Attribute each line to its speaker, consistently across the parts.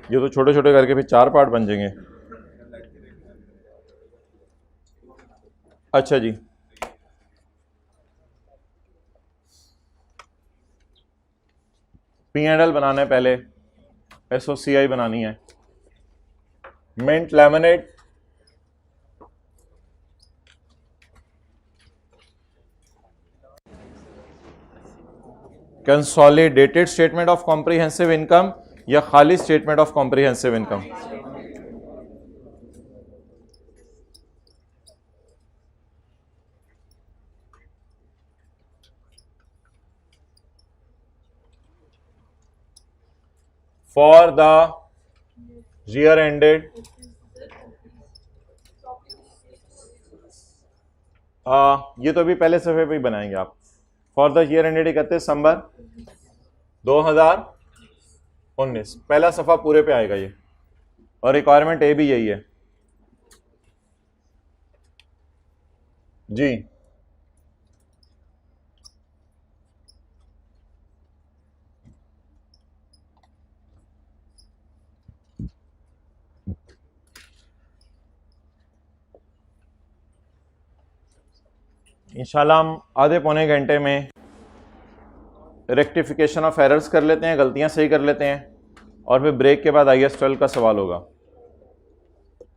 Speaker 1: ये तो छोटे छोटे करके फिर 4 पार्ट बन जाएंगे। अच्छा जी, P&L बनाना है, पहले SOCI बनानी है। Mint lemonade, consolidated statement of comprehensive income या खाली statement of comprehensive income? For the year ended, ये तो अभी पहले सफे पे ही बनाएंगे आप। फॉर द ईयर एंडेड 31 दिसंबर 2019, पहला सफा पूरे पे आएगा ये, और रिक्वायरमेंट ए भी यही है जी। इंशाल्लाह हम आधे पौने घंटे में रेक्टिफिकेशन ऑफ एरर्स कर लेते हैं, गलतियां सही कर लेते हैं, और फिर ब्रेक के बाद IAS 12 का सवाल होगा।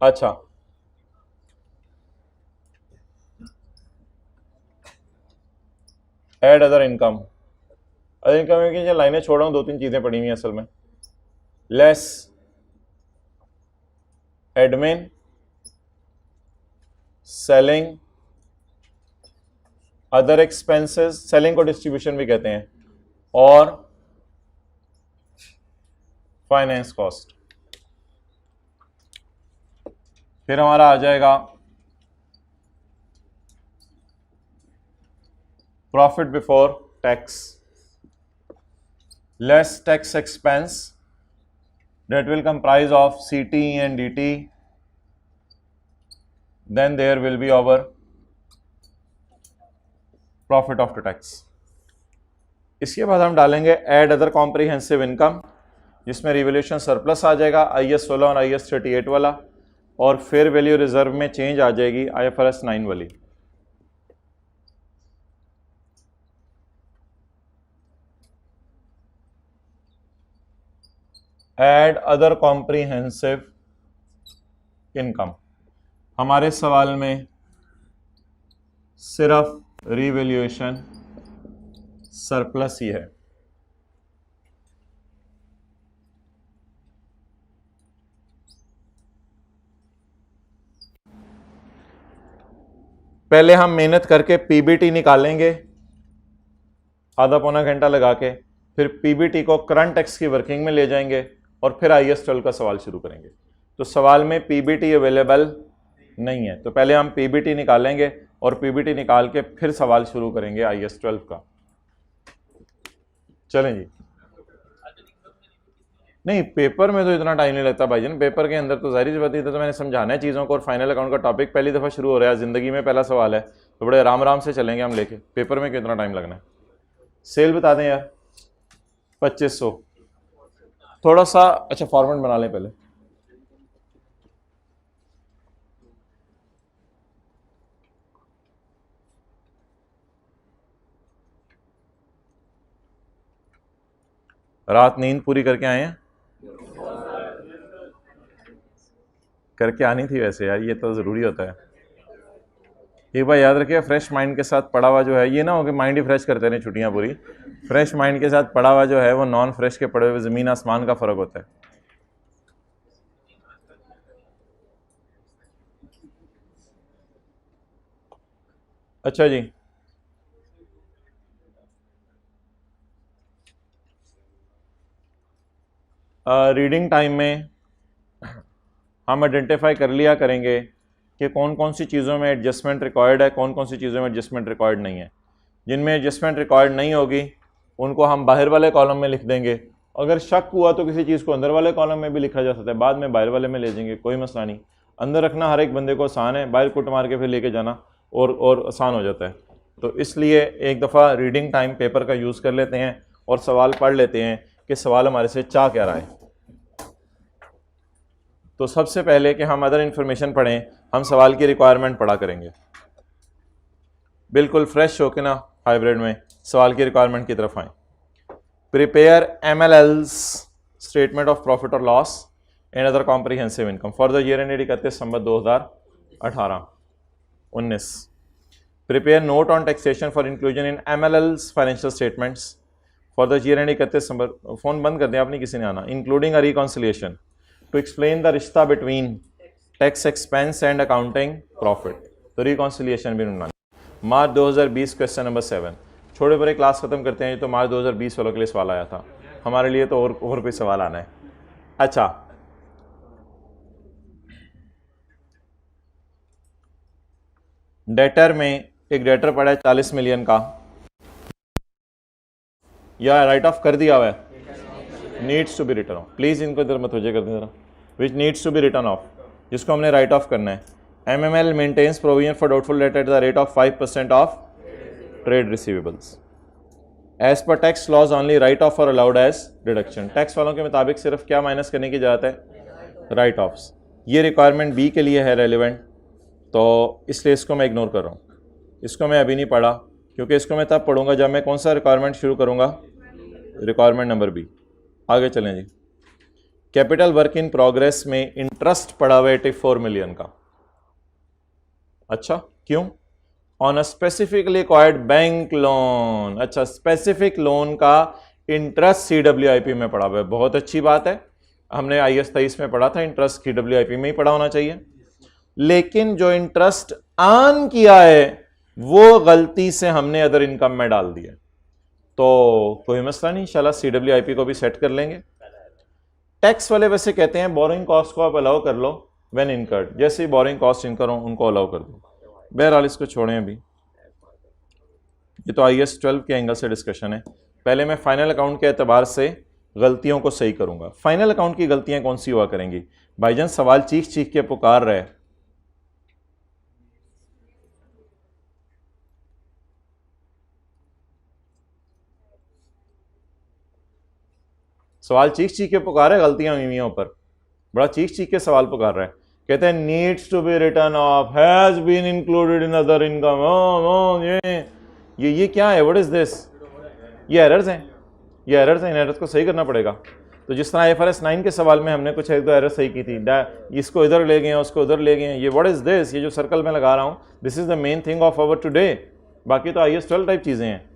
Speaker 1: अच्छा, add other income. Other income की लाइनें छोड़ रहा हूं, 2-3 चीजें पड़ी हुई हैं असल में। Less admin, selling, other expenses, selling को डिस्ट्रीब्यूशन भी कहते हैं, और फाइनेंस कॉस्ट। फिर हमारा आ जाएगा profit before tax, less tax expense that will comprise of CT and DT, then there will be our profit after tax। इसके बाद हम डालेंगे ऐड अदर कॉम्प्रिहेंसिव इनकम, जिसमें रिवोल्यूशन सरप्लस आ जाएगा IAS 16 और IAS 38 वाला, और फेयर वैल्यू रिजर्व में चेंज आ जाएगी IFRS 9 वाली। ऐड अदर कॉम्प्रिहेंसिव इनकम, हमारे सवाल में सिर्फ रिवैल्यूएशन सरप्लस ही है। पहले हम मेहनत करके PBT निकालेंगे आधा पौना घंटा लगा के, फिर PBT को करंट टैक्स की वर्किंग में ले जाएंगे, और फिर IAS 12 का सवाल शुरू करेंगे। तो सवाल में PBT अवेलेबल नहीं है, तो पहले हम PBT निकालेंगे और PBT निकाल के फिर सवाल शुरू करेंगे IAS 12 का। चलें जी। नहीं, पेपर में तो इतना टाइम नहीं लगता भाईजान, पेपर के अंदर तो जाहिर सी बात है, तो मैंने समझाना है चीज़ों को, और फाइनल अकाउंट का टॉपिक पहली दफ़ा शुरू हो रहा है, ज़िंदगी में पहला सवाल है, तो बड़े आराम आराम से चलेंगे हम लेके। पेपर में कितना टाइम लगना है? सेल बता दें यार, 2500 थोड़ा सा। अच्छा, फॉर्मेट बना लें पहले। रात नींद पूरी करके आए हैं? करके आनी थी वैसे यार, ये तो ज़रूरी होता है। एक बार याद रखिए, फ्रेश माइंड के साथ पढ़ा हुआ जो है, ये ना हो कि माइंड ही फ्रेश करते रहे छुट्टियां पूरी। फ्रेश माइंड के साथ पढ़ा हुआ जो है वो नॉन फ्रेश के पढ़े हुए ज़मीन आसमान का फ़र्क होता है। अच्छा जी, रीडिंग टाइम में हम आइडेंटिफाई कर लिया करेंगे कि कौन कौन सी चीज़ों में एडजस्टमेंट रिक्वायर्ड है, कौन कौन सी चीज़ों में एडजस्टमेंट रिक्वायर्ड नहीं है। जिनमें एडजस्टमेंट रिक्वायर्ड नहीं होगी उनको हम बाहर वाले कॉलम में लिख देंगे। अगर शक हुआ तो किसी चीज़ को अंदर वाले कॉलम में भी लिखा जा सकता है, बाद में बाहर वाले में ले जाएंगे, कोई मसला नहीं। अंदर रखना हर एक बंदे को आसान है, बाहर कुट मार के फिर लेके जाना और आसान हो जाता है। तो इसलिए एक दफ़ा रीडिंग टाइम पेपर का यूज़ कर लेते हैं और सवाल पढ़ लेते हैं कि सवाल हमारे से चाह क्या रहा है। तो सबसे पहले कि हम अदर इंफॉर्मेशन पढ़ें, हम सवाल की रिक्वायरमेंट पढ़ा करेंगे। बिल्कुल फ्रेश होके ना हाइब्रिड में सवाल की रिक्वायरमेंट की तरफ आए। Prepare MLL's statement of profit और loss and other comprehensive income for the year ended 31 December 2018-19। Prepare note on taxation for inclusion in MLL's financial statements for the year end 31 December. Phone बंद कर दिया आपने, किसी ने आना। Including a reconciliation to explain the रिश्ता between tax expense and accounting profit. तो reconciliation भी बनाना। मार्च 2020 क्वेश्चन नंबर 7। छोटे बड़े क्लास खत्म करते हैं। तो मार्च 2020 वालों के लिए सवाल आया था, हमारे लिए तो और कोई सवाल आना है। अच्छा, डेटर में एक डेटर पड़ा है 40 मिलियन का, या राइट ऑफ कर दिया हुआ है, needs to be written off. Please इनको इधर मतवजह कर दें जरा। Which needs to be written off, जिसको हमने राइट ऑफ करना है। MML maintains provision for doubtful debt at the rate of 5% of trade receivables. As per tax laws only write off और अलाउड एज डिडक्शन। टैक्स वालों के मुताबिक सिर्फ क्या माइनस करने की इजाजत है, राइट ऑफ्स। ये रिक्वायरमेंट बी के लिए है रेलिवेंट, तो इसलिए इसको मैं इग्नोर कर रहा हूँ। इसको मैं अभी नहीं पढ़ा, क्योंकि इसको मैं तब पढ़ूंगा जब मैं कौन सा रिक्वायरमेंट शुरू करूंगा, रिक्वायरमेंट नंबर बी। आगे चलें जी। कैपिटल वर्क इन प्रोग्रेस में इंटरेस्ट पड़ा हुआ 84 मिलियन का। अच्छा, क्यों? On a specifically acquired bank loan. अच्छा, स्पेसिफिक लोन का इंटरेस्ट CWIP में पड़ा हुआ है। बहुत अच्छी बात है, हमने IAS 23 में पढ़ा था, इंटरेस्ट CWIP में ही पड़ा होना चाहिए। लेकिन जो इंटरेस्ट अर्न किया है वो गलती से हमने अदर इनकम में डाल दिया, तो कोई मसला नहीं, इंशाल्लाह CWIP को भी सेट कर लेंगे। टैक्स वाले वैसे कहते हैं बोरिंग कॉस्ट को आप अलाउ कर लो व्हेन इनकर्ड, जैसे ही बोरिंग कॉस्ट इनकर हो उनको अलाउ कर दो। बहरहाल इसको छोड़ें अभी, ये तो IAS 12 के एंगल से डिस्कशन है। पहले मैं फाइनल अकाउंट के एतबार से गलतियों को सही करूंगा। फाइनल अकाउंट की गलतियां कौन सी हुआ करेंगी? भाईजान सवाल चीख चीख के पुकार रहे, सवाल चीख चीख के पुकार है, गलतियां हुई हैं ऊपर, बड़ा चीख चीख के सवाल पुकार रहा है। कहते हैं needs to be written off, has been included in other income. ये क्या है? What is this? ये एरर्स हैं, ये एरर्स हैं, इन एरर्स को सही करना पड़ेगा। तो जिस तरह IFRS 9 के सवाल में हमने कुछ एक दो एरर सही की थी, इसको इधर ले गए, उसको उधर ले गए, ये व्हाट इज दिस? ये जो सर्कल में लगा रहा हूं, this is the main thing of our today. बाकी तो IAS 12 टाइप चीजें हैं।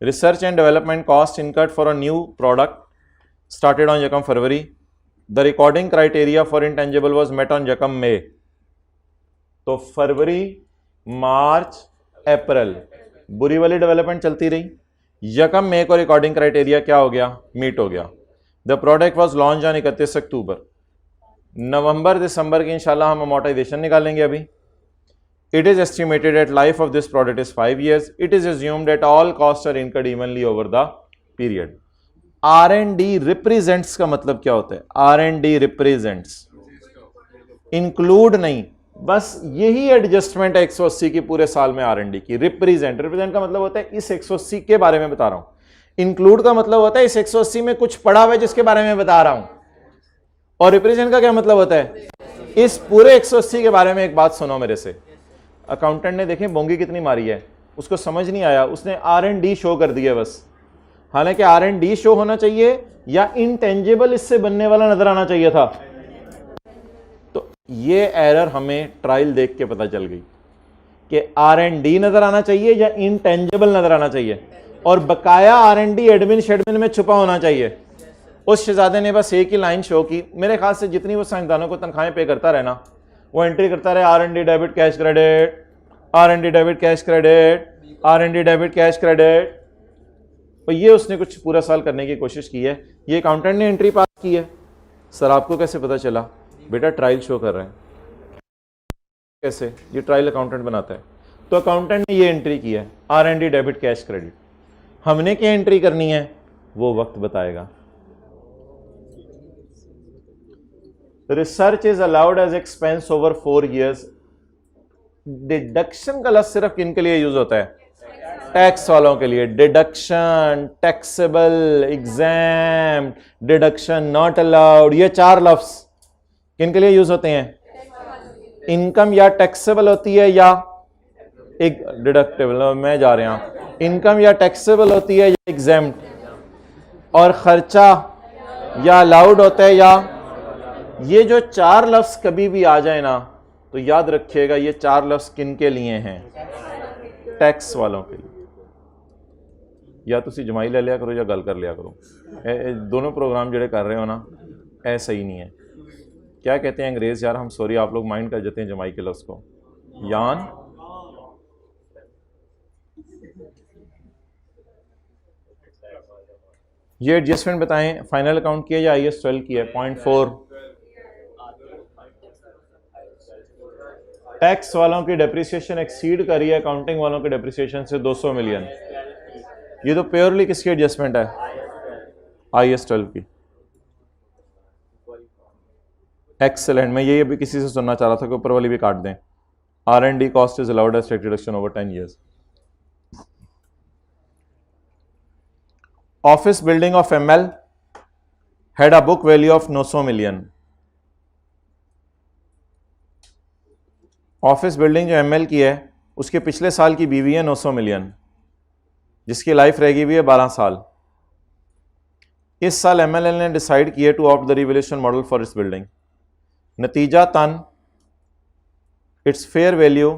Speaker 1: Research and development cost incurred for a new product started on Jakam February. The recording criteria for intangible was met on Jakam May. तो फरवरी, मार्च, अप्रैल बुरी वाली development चलती रही। यकम मई को रिकॉर्डिंग क्राइटेरिया क्या हो गया? मीट हो गया। The product was launch on 31 अक्टूबर। नवंबर दिसंबर की इंशाल्लाह हम अमोर्टाइजेशन निकालेंगे अभी। It is estimated that life of this product is 5 years. It is assumed that all costs are incurred evenly over the period. R&D represents का मतलब क्या होता है? R&D represents, include नहीं, बस यही एडजस्टमेंट है 180 की पूरे साल में R&D की। रिप्रेजेंट का मतलब होता है इस 180 के बारे में बता रहा हूं। इंक्लूड का मतलब होता है इस 180 में कुछ पड़ा हुआ है जिसके बारे में बता रहा हूं। और रिप्रेजेंट का क्या मतलब होता है? इस पूरे 180 के बारे में एक बात सुनो मेरे से। अकाउंटेंट ने देखें बोंगी कितनी मारी है, उसको समझ नहीं आया, उसने R&D शो कर दिया बस। हालांकि R&D शो होना चाहिए या इंटेंजिबल इससे बनने वाला नजर आना चाहिए था। तो ये एरर हमें ट्रायल देख के पता चल गई कि R&D नजर आना चाहिए या इंटेंजिबल नजर आना चाहिए, और बकाया R&D एडमिन शेडमिन में छुपा होना चाहिए। उस शहजादे ने बस एक ही लाइन शो की। मेरे ख्याल से जितनी वो साइंसदानों को तनख्वाहें पे करता रहे ना, वो एंट्री करता रहे R&D debit cash credit, R&D debit cash credit, R&D debit cash credit. तो ये उसने कुछ पूरा साल करने की कोशिश की है। ये अकाउंटेंट ने एंट्री पास की है। सर आपको कैसे पता चला? बेटा ट्रायल शो कर रहे हैं। कैसे? ये ट्रायल अकाउंटेंट बनाता है। तो अकाउंटेंट ने ये एंट्री की है R&D डेबिट कैश क्रेडिट। हमने क्या एंट्री करनी है वो वक्त बताएगा। Research is allowed as expense over 4 years। Deduction का लफ्ज सिर्फ किन के लिए यूज होता है? टैक्स वालों के लिए deduction, taxable, exam, deduction, not allowed, ये चार लफ्ज किन के लिए यूज होते हैं? इनकम या टैक्सेबल होती है या एक डिडक्टेबल, मैं जा रहा हूं, इनकम या टैक्सेबल होती है या एग्जाम, और खर्चा या अलाउड होता है या, ये जो चार लफ्ज कभी भी आ जाए ना तो याद रखिएगा ये चार लफ्ज किन के लिए हैं? टैक्स वालों के लिए। या तुसी जमाई ले लिया करो या गल कर लिया करो, दोनों प्रोग्राम जेडे कर रहे हो ना ऐ सही नहीं है। क्या कहते हैं अंग्रेज यार, हम सॉरी आप लोग माइंड कर जाते हैं जमाई के लफ्ज को, यान ये एडजस्टमेंट बताएं, फाइनल अकाउंट किया या IAS 12 की है? 0.4। टैक्स वालों की डेप्रिसिएशन एक्सीड करी है अकाउंटिंग वालों की डेप्रिसिएशन से 200 मिलियन। ये तो प्योरली किसकी एडजस्टमेंट है? IAS 12 की। एक्सेलेंट, मैं ये अभी किसी से सुनना चाह रहा था कि ऊपर वाली भी काट दें। R&D cost is allowed as tax deduction over 10 years। Office building of ML had a book value of 900 million. Office building जो ML की है उसके पिछले साल की बीवी है 900 मिलियन, जिसकी लाइफ रहेगी भी है 12 साल। इस साल MLL ने डिसाइड किया to opt the revaluation model for its building. नतीजा तन its fair value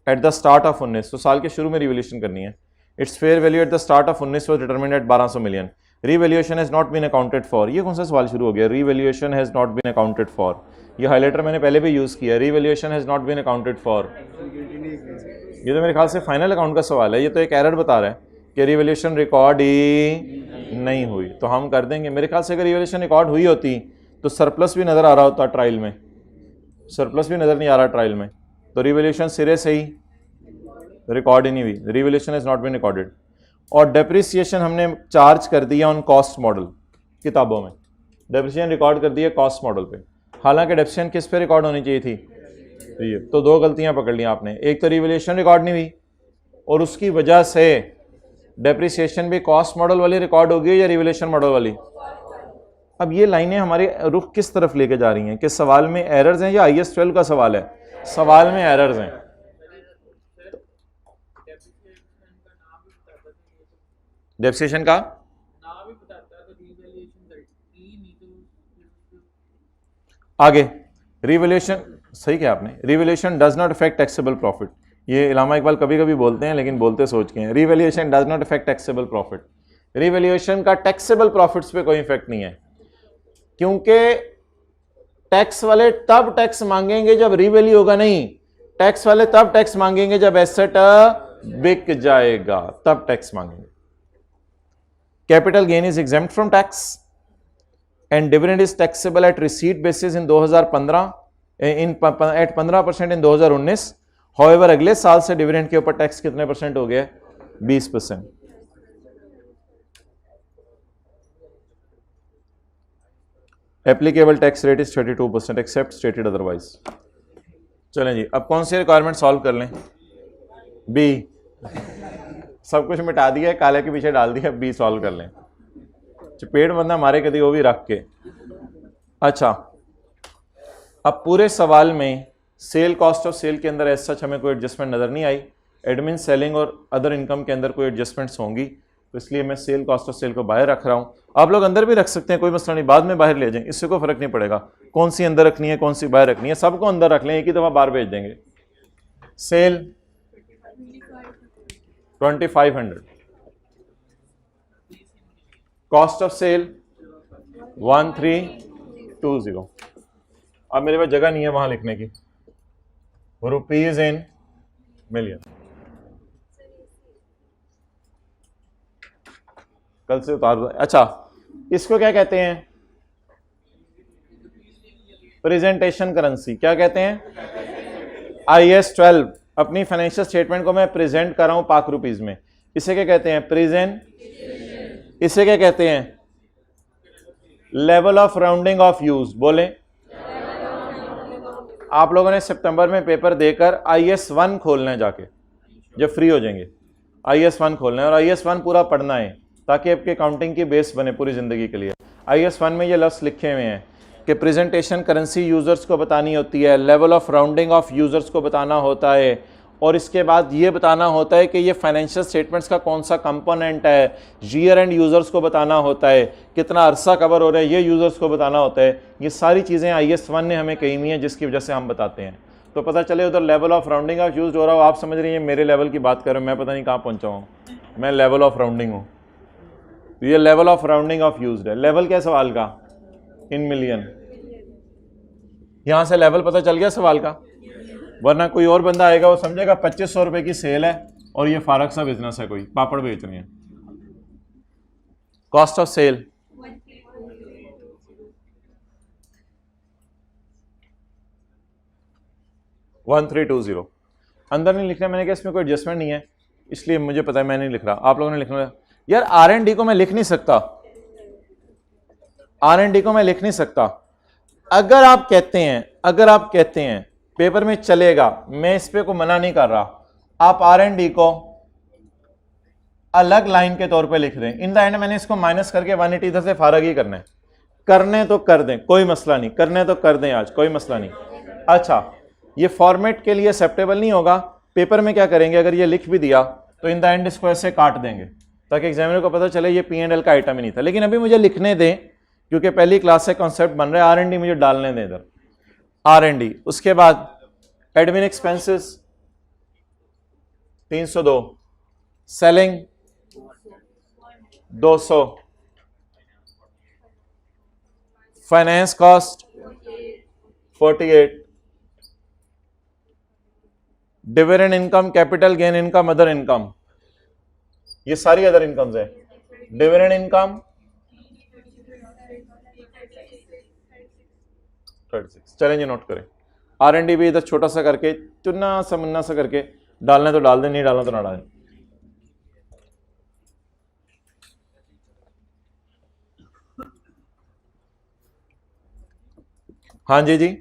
Speaker 1: at the start of 19, तो साल के शुरू में रिवैल्यूएशन करनी है। Its fair value at the start of 19 was determined at 1200 million. Revaluation has not been accounted for, ये कौन सा सवाल शुरू हो गया? Revaluation has not been accounted for, ये हाइलाइटर मैंने पहले भी यूज किया। Revaluation has not been accounted for, ये तो मेरे ख्याल से फाइनल अकाउंट का सवाल है। ये तो एक एरर बता रहा है कि रिवैल्यूएशन रिकॉर्ड ही नहीं हुई, तो हम कर देंगे। मेरे ख्याल से अगर रिवैल्यूएशन रिकॉर्ड हुई होती तो सरप्लस भी नजर आ रहा होता ट्रायल में, सरप्लस भी नजर नहीं आ रहा ट्रायल में, तो रिवैल्यूएशन सिरे से ही रिकॉर्ड ही नहीं हुई। Revaluation has not been recorded. और डेप्रिसिएशन हमने चार्ज कर दिया ऑन कॉस्ट मॉडल, किताबों में डेप्रिसिएशन रिकॉर्ड कर दिया कॉस्ट मॉडल पे, हालांकि डेप्रिसिएशन किस पे रिकॉर्ड होनी चाहिए थी? ये तो दो गलतियां पकड़ ली आपने, एक तो रिवैल्यूएशन रिकॉर्ड नहीं हुई और उसकी वजह से डेप्रिसिएशन भी कॉस्ट मॉडल वाली रिकॉर्ड होगी या रिवैल्यूएशन मॉडल वाली। अब ये लाइनें हमारे रुख किस तरफ लेके जा रही हैं कि सवाल में एरर्स हैं या IAS 12 का सवाल है? सवाल में एरर्स हैं। डेप्रिसिएशन का आगे रिवैल्यूएशन, सही क्या आपने, revaluation does not affect taxable profit. ये इलामा इकबाल कभी कभी बोलते हैं लेकिन बोलते सोच के हैं। Revaluation does not affect taxable profit, revaluation का टैक्सेबल प्रॉफिट्स पे कोई इफेक्ट नहीं है, क्योंकि टैक्स वाले तब टैक्स मांगेंगे जब रिवैल्यू होगा, नहीं, टैक्स वाले तब टैक्स मांगेंगे जब एसेट बिक जाएगा, तब टैक्स मांगेंगे। Capital gain is exempt from tax and dividend is taxable at receipt basis in 2015 at 15% in 2019। However अगले साल से डिविडेंड के ऊपर टैक्स कितने परसेंट हो गया? 20%। Applicable tax rate is 32% except stated otherwise. चलें जी, अब कौन सी रिक्वायरमेंट सॉल्व कर लें? बी, सब कुछ मिटा दिया है, काले के पीछे डाल दिया, बी सॉल्व कर लें। चपेट बंदा मारे कभी वो भी रख के। अच्छा, अब पूरे सवाल में सेल कॉस्ट ऑफ सेल के अंदर ऐसा हमें कोई एडजस्टमेंट नजर नहीं आई। एडमिन सेलिंग और अदर इनकम के अंदर कोई एडजस्टमेंट्स होंगी, तो इसलिए मैं सेल कॉस्ट ऑफ सेल को बाहर रख रहा हूं। आप लोग अंदर भी रख सकते हैं, कोई मसला नहीं, बाद में बाहर ले जाएं, इससे कोई फर्क नहीं पड़ेगा कौन सी अंदर रखनी है कौन सी बाहर रखनी है, सबको अंदर रख लें, एक ही दफा बाहर भेज देंगे। Sale 2500, cost of sale 1320। अब मेरे पास जगह नहीं है वहां लिखने की, रुपीज इन मिलियन। कल से उतार दो। अच्छा, इसको क्या कहते हैं? Presentation currency. क्या कहते हैं? IAS 12। अपनी फाइनेंशियल स्टेटमेंट को मैं प्रेजेंट कर रहा हूं पाक रुपीज में, इसे क्या कहते हैं? प्रेजेंट। इसे क्या कहते हैं? Level of rounding off use. बोले, आप लोगों ने सितंबर में पेपर देकर IAS 1 खोलना है जाके, जब फ्री हो जाएंगे। IS1 खोलना है और IS1 पूरा पढ़ना है ताकि आपके अकाउंटिंग की बेस बने पूरी ज़िंदगी के लिए। IS1 में ये लफ्ज़ लिखे हुए हैं कि प्रेजेंटेशन करेंसी यूज़र्स को बतानी होती है, level of rounding off users को बताना होता है, और इसके बाद ये बताना होता है कि ये फाइनेंशियल स्टेटमेंट्स का कौन सा कंपोनेंट है, ईयर एंड यूज़र्स को बताना होता है, कितना अरसा कवर हो रहा है ये यूज़र्स को बताना होता है। ये सारी चीज़ें IS1 ने हमें कही हुई हैं जिसकी वजह से हम बताते हैं। तो पता चले उधर level of rounding off use हो रहा हो, आप समझ रही हैं मेरे लेवल की बात कर रहे हो, मैं पता नहीं कहाँ पहुँचा हूँ, मैं लेवल ऑफ राउंडिंग हूँ। तो ये level of rounding off use है। लेवल क्या सवाल का? In million. यहाँ से लेवल पता चल गया सवाल का, वरना कोई और बंदा आएगा वो समझेगा 2500 रुपए की सेल है और ये फारक सा बिजनेस है, कोई पापड़ बेच रहे हैं। Cost of sale 1320। अंदर नहीं लिखना, मैंने कहा इसमें कोई एडजस्टमेंट नहीं है इसलिए मुझे पता है मैं नहीं लिख रहा, आप लोगों ने लिखना। यार R&D को मैं लिख नहीं सकता, R&D को मैं लिख नहीं सकता। अगर आप कहते हैं पेपर में चलेगा, मैं इस पे को मना नहीं कर रहा, आप R&D को अलग लाइन के तौर पे लिख दें। इन द एंड मैंने इसको माइनस करके 180 इधर से फारग ही करना है, करने तो कर दें कोई मसला नहीं, करने तो कर दें आज कोई मसला नहीं। अच्छा, ये फॉर्मेट के लिए एक्सेप्टेबल नहीं होगा। पेपर में क्या करेंगे, अगर ये लिख भी दिया तो इन द एंड इसको ऐसे काट देंगे ताकि एग्जामिनर को पता चले ये P&L का आइटम ही नहीं था। लेकिन अभी मुझे लिखने दें क्योंकि पहली क्लास से कॉन्सेप्ट बन रहा है। R&D मुझे डालने दें इधर, R&D। उसके बाद admin expenses 302, selling 200, finance cost 48, dividend income, capital gain income, other income, ये सारी अदर इनकम्स है। डिविडेंड इनकम 36, चलेंगे नोट करें। R&D भी इधर छोटा सा करके चुन्ना सा मुन्ना सा करके डालने तो डाल दें, नहीं डालना तो ना डालें। हाँ जी जी,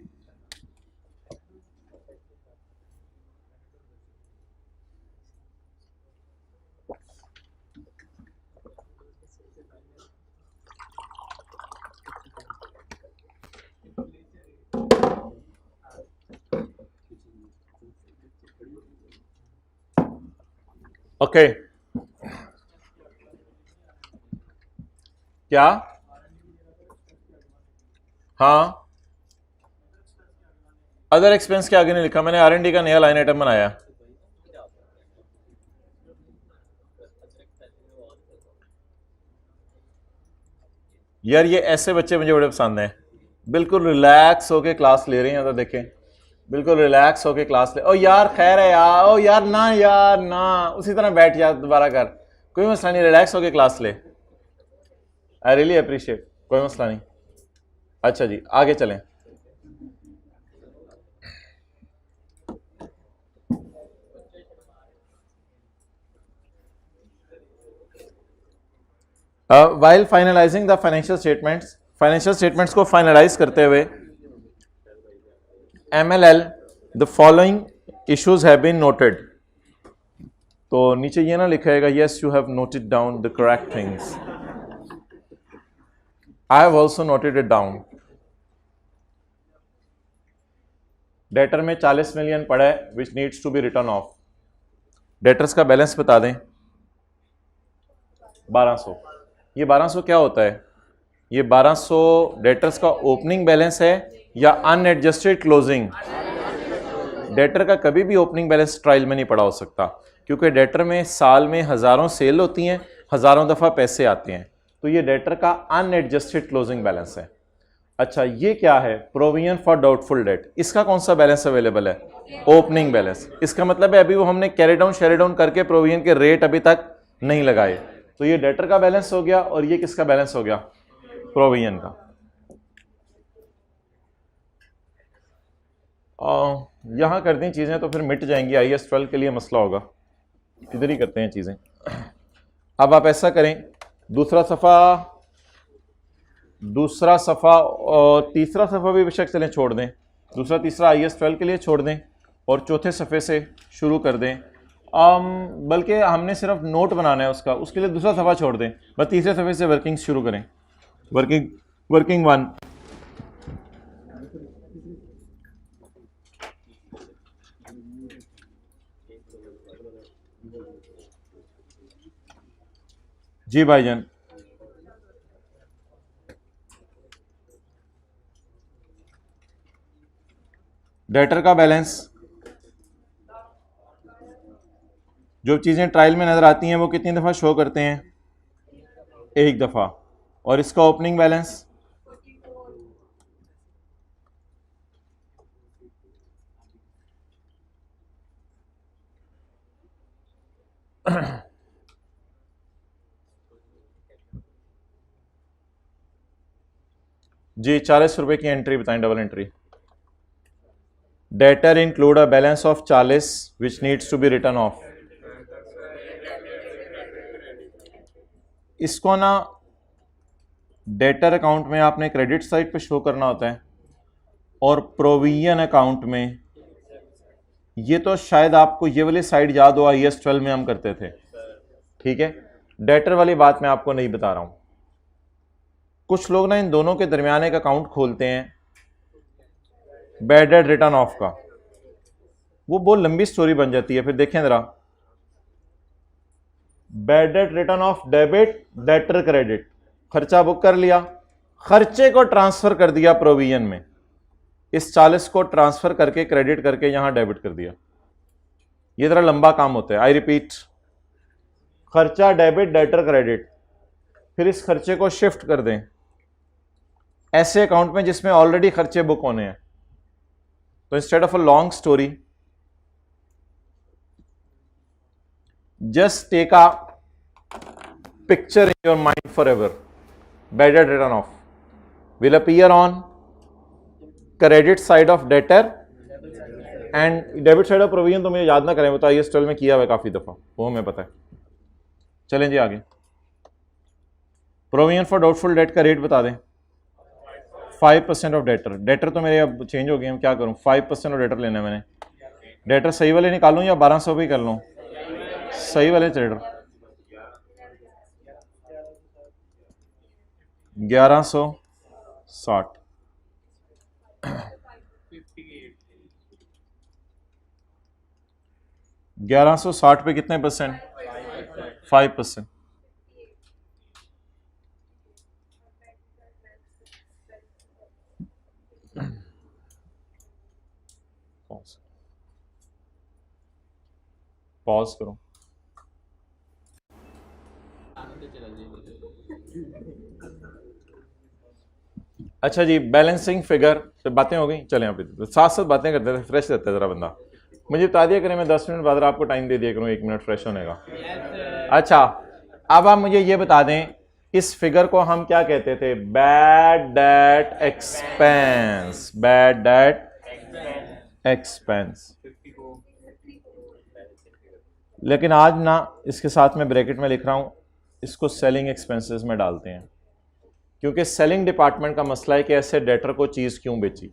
Speaker 1: ओके क्या? हाँ, अदर एक्सपेंस के आगे नहीं लिखा मैंने, R&D का नया लाइन आइटम बनाया। यार ये ऐसे बच्चे मुझे बड़े पसंद हैं, बिल्कुल रिलैक्स होके क्लास ले रहे हैं। तो देखें बिल्कुल रिलैक्स होके क्लास ले। ओ यार खैर है यार, ओ यार ना यार ना, उसी तरह बैठ जा, दोबारा कर, कोई मसला नहीं, रिलैक्स होके क्लास ले। आई रियली अप्रिशिएट, कोई मसला नहीं। अच्छा जी आगे चलें। While finalising the financial statements को फाइनलाइज करते हुए MLL the following issues have been noted. तो नीचे ये ना लिखेगा yes you have noted down the correct things, I have also noted it down. Debtor में 40 मिलियन पड़ा है which needs to be written off. Debtors का बैलेंस बता दें 1200। ये 1200 क्या होता है? ये 1200 डेटर्स का ओपनिंग बैलेंस है या अनएडजस्टेड क्लोजिंग? डेटर का कभी भी ओपनिंग बैलेंस ट्रायल में नहीं पड़ा हो सकता क्योंकि डेटर में साल में हजारों सेल होती हैं, हजारों दफा पैसे आते हैं, तो ये डेटर का अनएडजस्टेड क्लोजिंग बैलेंस है। अच्छा ये क्या है? Provision for doubtful date. इसका कौन सा बैलेंस अवेलेबल है? Opening balance. इसका मतलब है अभी वो हमने कैरी डाउन शेरी डाउन करके प्रोविजन के रेट अभी तक नहीं लगाए, तो ये डेटर का बैलेंस हो गया और ये किसका बैलेंस हो गया? प्रोविजन का। यहां कर दी चीजें तो फिर मिट जाएंगी, IAS 12 के लिए मसला होगा, इधर ही करते हैं चीजें। अब आप ऐसा करें, दूसरा सफ़ा और तीसरा सफ़ा भी बेशक चलें छोड़ दें, दूसरा तीसरा IAS 12 के लिए छोड़ दें और चौथे सफ़े से शुरू कर दें। बल्कि हमने सिर्फ नोट बनाना है उसका, उसके लिए दूसरा सफ़ा छोड़ दें, बस तीसरे सफ़े से वर्किंग शुरू करें। वर्किंग 1। जी भाईजान। डेटर का बैलेंस, जो चीज़ें ट्रायल में नज़र आती हैं वो कितनी दफ़ा शो करते हैं? एक दफ़ा। और इसका ओपनिंग बैलेंस? जी 40 रुपए की एंट्री बताएं, double entry. Debtor include a balance of 40 which needs to be written off. इसको ना डेटर अकाउंट में आपने क्रेडिट साइड पे शो करना होता है, और प्रोविजन अकाउंट में, ये तो शायद आपको ये वाली साइड याद हो, IAS 12 में हम करते थे, ठीक है। डेटर वाली बात मैं आपको नहीं बता रहा हूं। कुछ लोग ना इन दोनों के दरमियान एक अकाउंट खोलते हैं बैड डेट रिटर्न ऑफ का, वो बहुत लंबी स्टोरी बन जाती है। फिर देखें जरा, bad debt return of debit, debtor credit, खर्चा बुक कर लिया, खर्चे को ट्रांसफर कर दिया प्रोविजन में, इस 40 को ट्रांसफर करके क्रेडिट करके यहां डेबिट कर दिया। ये जरा लंबा काम होता है। आई रिपीट, खर्चा डेबिट, डेटर क्रेडिट, फिर इस खर्चे को शिफ्ट कर दें ऐसे अकाउंट में जिसमें ऑलरेडी खर्चे बुक होने हैं। तो instead of a long story, just take a picture in your mind forever. Bad debt written off will appear on credit side of debtor and debit side of provision। तो मुझे याद ना करें, वो तो IAS 12 में किया हुआ है काफी दफा, वो हमें पता है। चलें जी आगे। प्रोविजन फॉर डाउटफुल डेट का रेट बता दें। 5% ऑफ डेटर। डेटर तो मेरे अब चेंज हो गए, हम क्या करूं, 5% ऑफ डेटर लेना है मैंने। डेटर सही वाले निकालूं या 1200 भी कर लूं? सही वाले ट्रेडर 1160। 1160 पे कितने परसेंट? 5%। पॉज करो। अच्छा जी, बैलेंसिंग फिगर पे बातें हो गई। चलें अभी साथ साथ बातें करते थे, फ्रेश रहता है जरा बंदा। मुझे बता दिया करें, मैं 10 मिनट बाद आपको टाइम दे दिया करूँ 1 मिनट फ्रेश होने का। अच्छा, अब आप मुझे ये बता दें, इस फिगर को हम क्या कहते थे? Bad debt expense. Bad debt expense. लेकिन आज ना इसके साथ में ब्रैकेट में लिख रहा हूं, इसको सेलिंग एक्सपेंसेस में डालते हैं, क्योंकि सेलिंग डिपार्टमेंट का मसला है कि ऐसे डेटर को चीज़ क्यों बेची।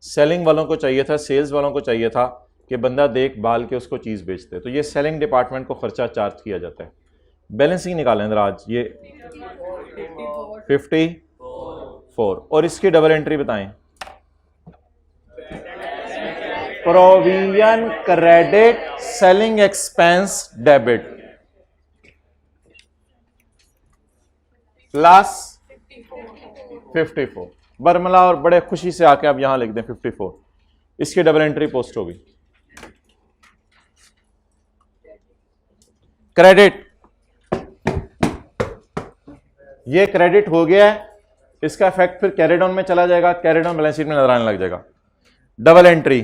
Speaker 1: सेलिंग वालों को चाहिए था, सेल्स वालों को चाहिए था कि बंदा देख भाल के उसको चीज़ बेचते, तो ये सेलिंग डिपार्टमेंट को खर्चा चार्ज किया जाता है। बैलेंसिंग निकालें जरा आज। ये 54 और इसकी डबल एंट्री बताएं। Provision credit, selling expense debit plus 54। बरमला और बड़े खुशी से आके आप यहां लिख दें 54। इसकी डबल एंट्री पोस्ट होगी। क्रेडिट, ये क्रेडिट हो गया है, इसका इफेक्ट फिर कैरिड ऑन में चला जाएगा, कैरिड ऑन बैलेंस शीट में नजर आने लग जाएगा। Double entry,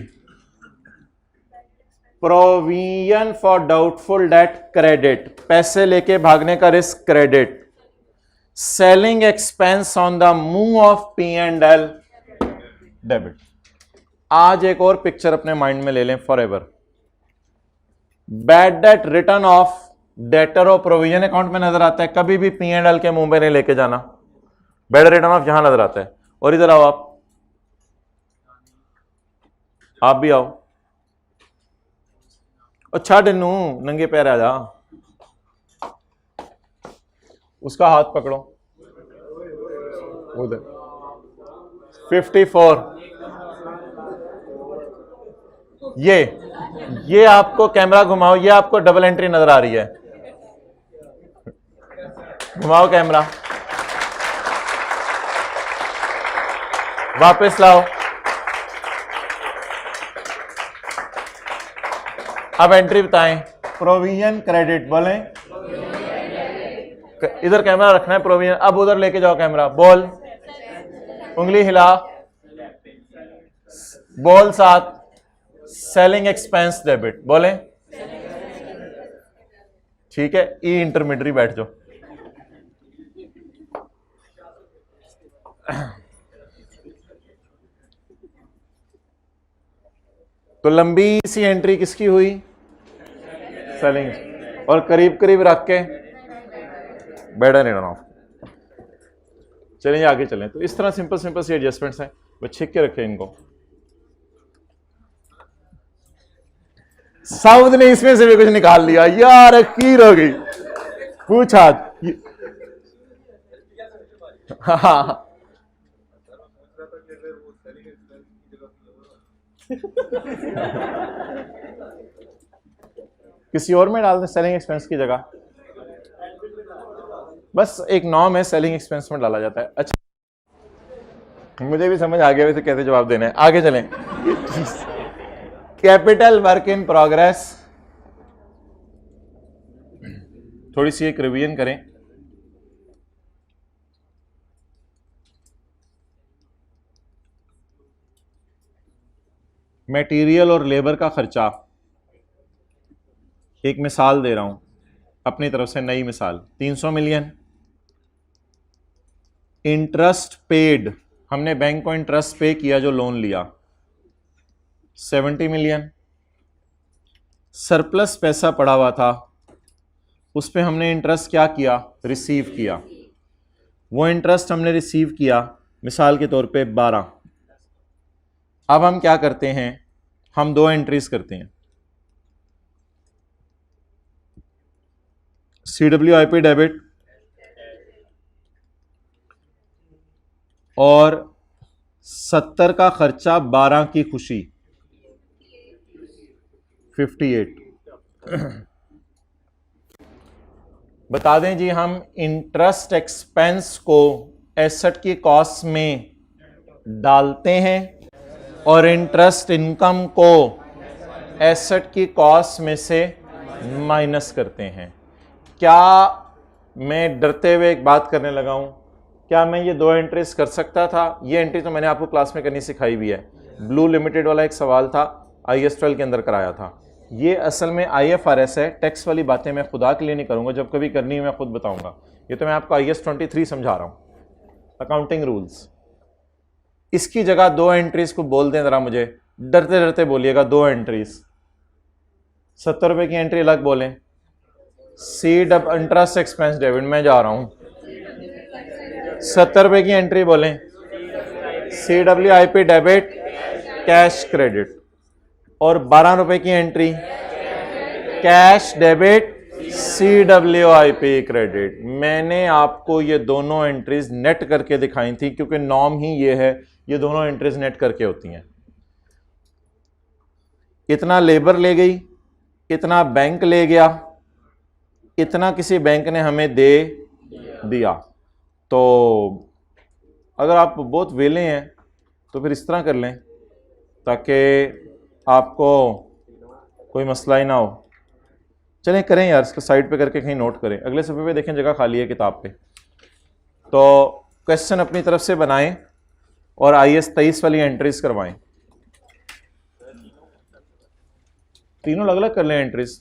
Speaker 1: provision for doubtful date credit, पैसे लेके भागने का risk credit, selling expense on the move of P&L debit. आज एक और पिक्चर अपने माइंड में ले लें for ever. Bad debt return of debtor और प्रोविजन अकाउंट में नजर आता है, कभी भी P&L के मुंह में नहीं लेके जाना। बैड रिटर्न ऑफ यहां नजर आता है। और इधर आओ, आप भी आओ। और छड़ नू नंगे पैर आ जा, उसका हाथ पकड़ो उधर। 54। ये आपको कैमरा घुमाओ, ये आपको डबल एंट्री नजर आ रही है, घुमाओ कैमरा, वापस लाओ। अब एंट्री बताएं। प्रोविजन क्रेडिट बोलें, इधर कैमरा रखना है प्रोविजन। अब उधर लेके जाओ कैमरा, बोल, उंगली हिला, बोल साथ, सेलिंग एक्सपेंस डेबिट बोलें। ठीक है, ई इंटरमीडिएट बैठ जाओ। तो लंबी सी एंट्री किसकी हुई? सेलिंग। और करीब करीब रख के बेटर इन ऑफ। चलिए आगे चलें। तो इस तरह सिंपल सिंपल सी एडजस्टमेंट्स हैं, वो छिक के रखें इनको। साउथ ने इसमें से भी कुछ निकाल लिया यार, खीर हो गई। पूछा हाँ किसी और में डाल दें सेलिंग एक्सपेंस की जगह, बस एक नॉर्म है, सेलिंग एक्सपेंस में डाला जाता है। अच्छा, मुझे भी समझ आ गया वैसे कैसे जवाब देना है। आगे चलें। कैपिटल वर्क इन प्रोग्रेस, थोड़ी सी एक रिवीजन करें। मटेरियल और लेबर का खर्चा, एक मिसाल दे रहा हूं अपनी तरफ से, नई मिसाल, 300 मिलियन। इंटरेस्ट पेड, हमने बैंक को इंटरेस्ट पे किया जो लोन लिया, 70 मिलियन। सरप्लस पैसा पड़ा हुआ था, उस पर हमने इंटरेस्ट क्या किया? रिसीव किया। वो इंटरेस्ट हमने रिसीव किया मिसाल के तौर पे 12। अब हम क्या करते हैं? हम दो एंट्रीज करते हैं। CWIP डेबिट और 70 का खर्चा, 12 की खुशी, 58। बता दें जी, हम इंटरेस्ट एक्सपेंस को एसेट की कॉस्ट में डालते हैं और इंटरेस्ट इनकम को एसेट की कॉस्ट में से माइनस करते हैं। क्या मैं डरते हुए एक बात करने लगा हूं? क्या मैं ये दो एंट्रीज कर सकता था? ये एंट्री तो मैंने आपको क्लास में करनी सिखाई भी है। ब्लू लिमिटेड वाला एक सवाल था, IAS 12 के अंदर कराया था। ये असल में IFRS है, टैक्स वाली बातें मैं खुदा के लिए नहीं करूंगा, जब कभी करनी है मैं खुद बताऊंगा। ये तो मैं आपको IAS 23 समझा रहा हूं, अकाउंटिंग रूल्स। इसकी जगह दो एंट्रीज को बोल दें जरा, मुझे डरते डरते बोलिएगा। दो एंट्रीज, 70 रुपए की एंट्री अलग बोलें, इंटरेस्ट एक्सपेंस डेबिट, मैं जा रहा हूं, 70 रुपए की एंट्री बोलें, CWIP डेबिट, कैश क्रेडिट। और 12 रुपए की entry, cash debit, CWIP credit. मैंने आपको ये दोनों एंट्रीज नेट करके दिखाई थी, क्योंकि नॉर्म ही ये है, ये दोनों एंट्रीज नेट करके होती हैं। इतना लेबर ले गई, इतना बैंक ले गया, इतना किसी बैंक ने हमें दे दिया। तो अगर आप बहुत वेले हैं तो फिर इस तरह कर लें ताकि आपको कोई मसला ही ना हो। चलें करें यार, इसको साइड पे करके कहीं नोट करें। अगले सफ़े पे देखें, जगह खाली है किताब पे। तो क्वेश्चन अपनी तरफ से बनाएं और IAS 23 वाली एंट्रीज करवाएं। तीनों अलग अलग कर लें एंट्रीज,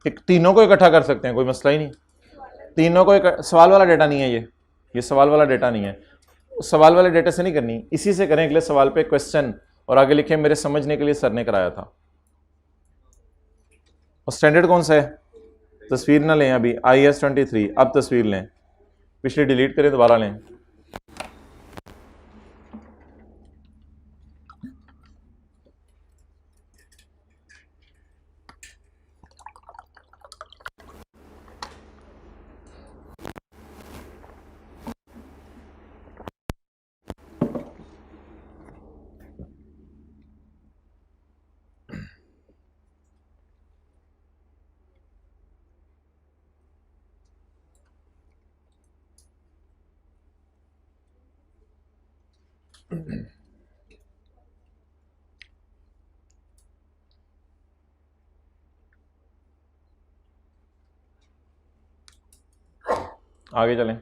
Speaker 1: तीनों को इकट्ठा कर सकते हैं, कोई मसला ही नहीं। तीनों को सवाल वाला डेटा नहीं है, ये सवाल वाला डेटा नहीं है। सवाल वाले डेटा से नहीं करनी, इसी से करें। अगले सवाल पे क्वेश्चन और आगे लिखे मेरे समझने के लिए सर ने कराया था। और स्टैंडर्ड कौन सा है? तस्वीर ना लें अभी, IAS 23। अब तस्वीर लें, पिछली डिलीट करें, दोबारा लें। आगे चलें।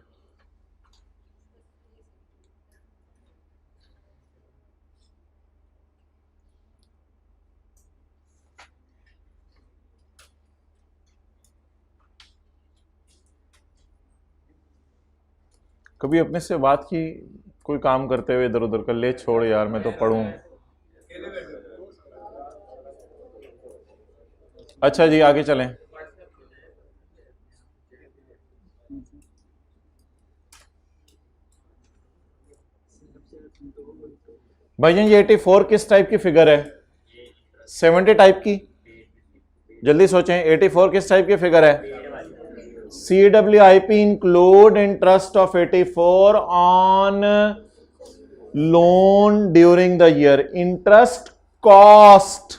Speaker 1: कभी अपने से बात की कोई काम करते हुए इधर उधर कर ले, छोड़ यार मैं तो पढ़ूं। अच्छा जी आगे चलें। भाईजान ये 84 किस टाइप की फिगर है? 70 टाइप की। जल्दी सोचें, 84 किस टाइप की फिगर है? CWIP include interest of 84 on loan during the year. Interest cost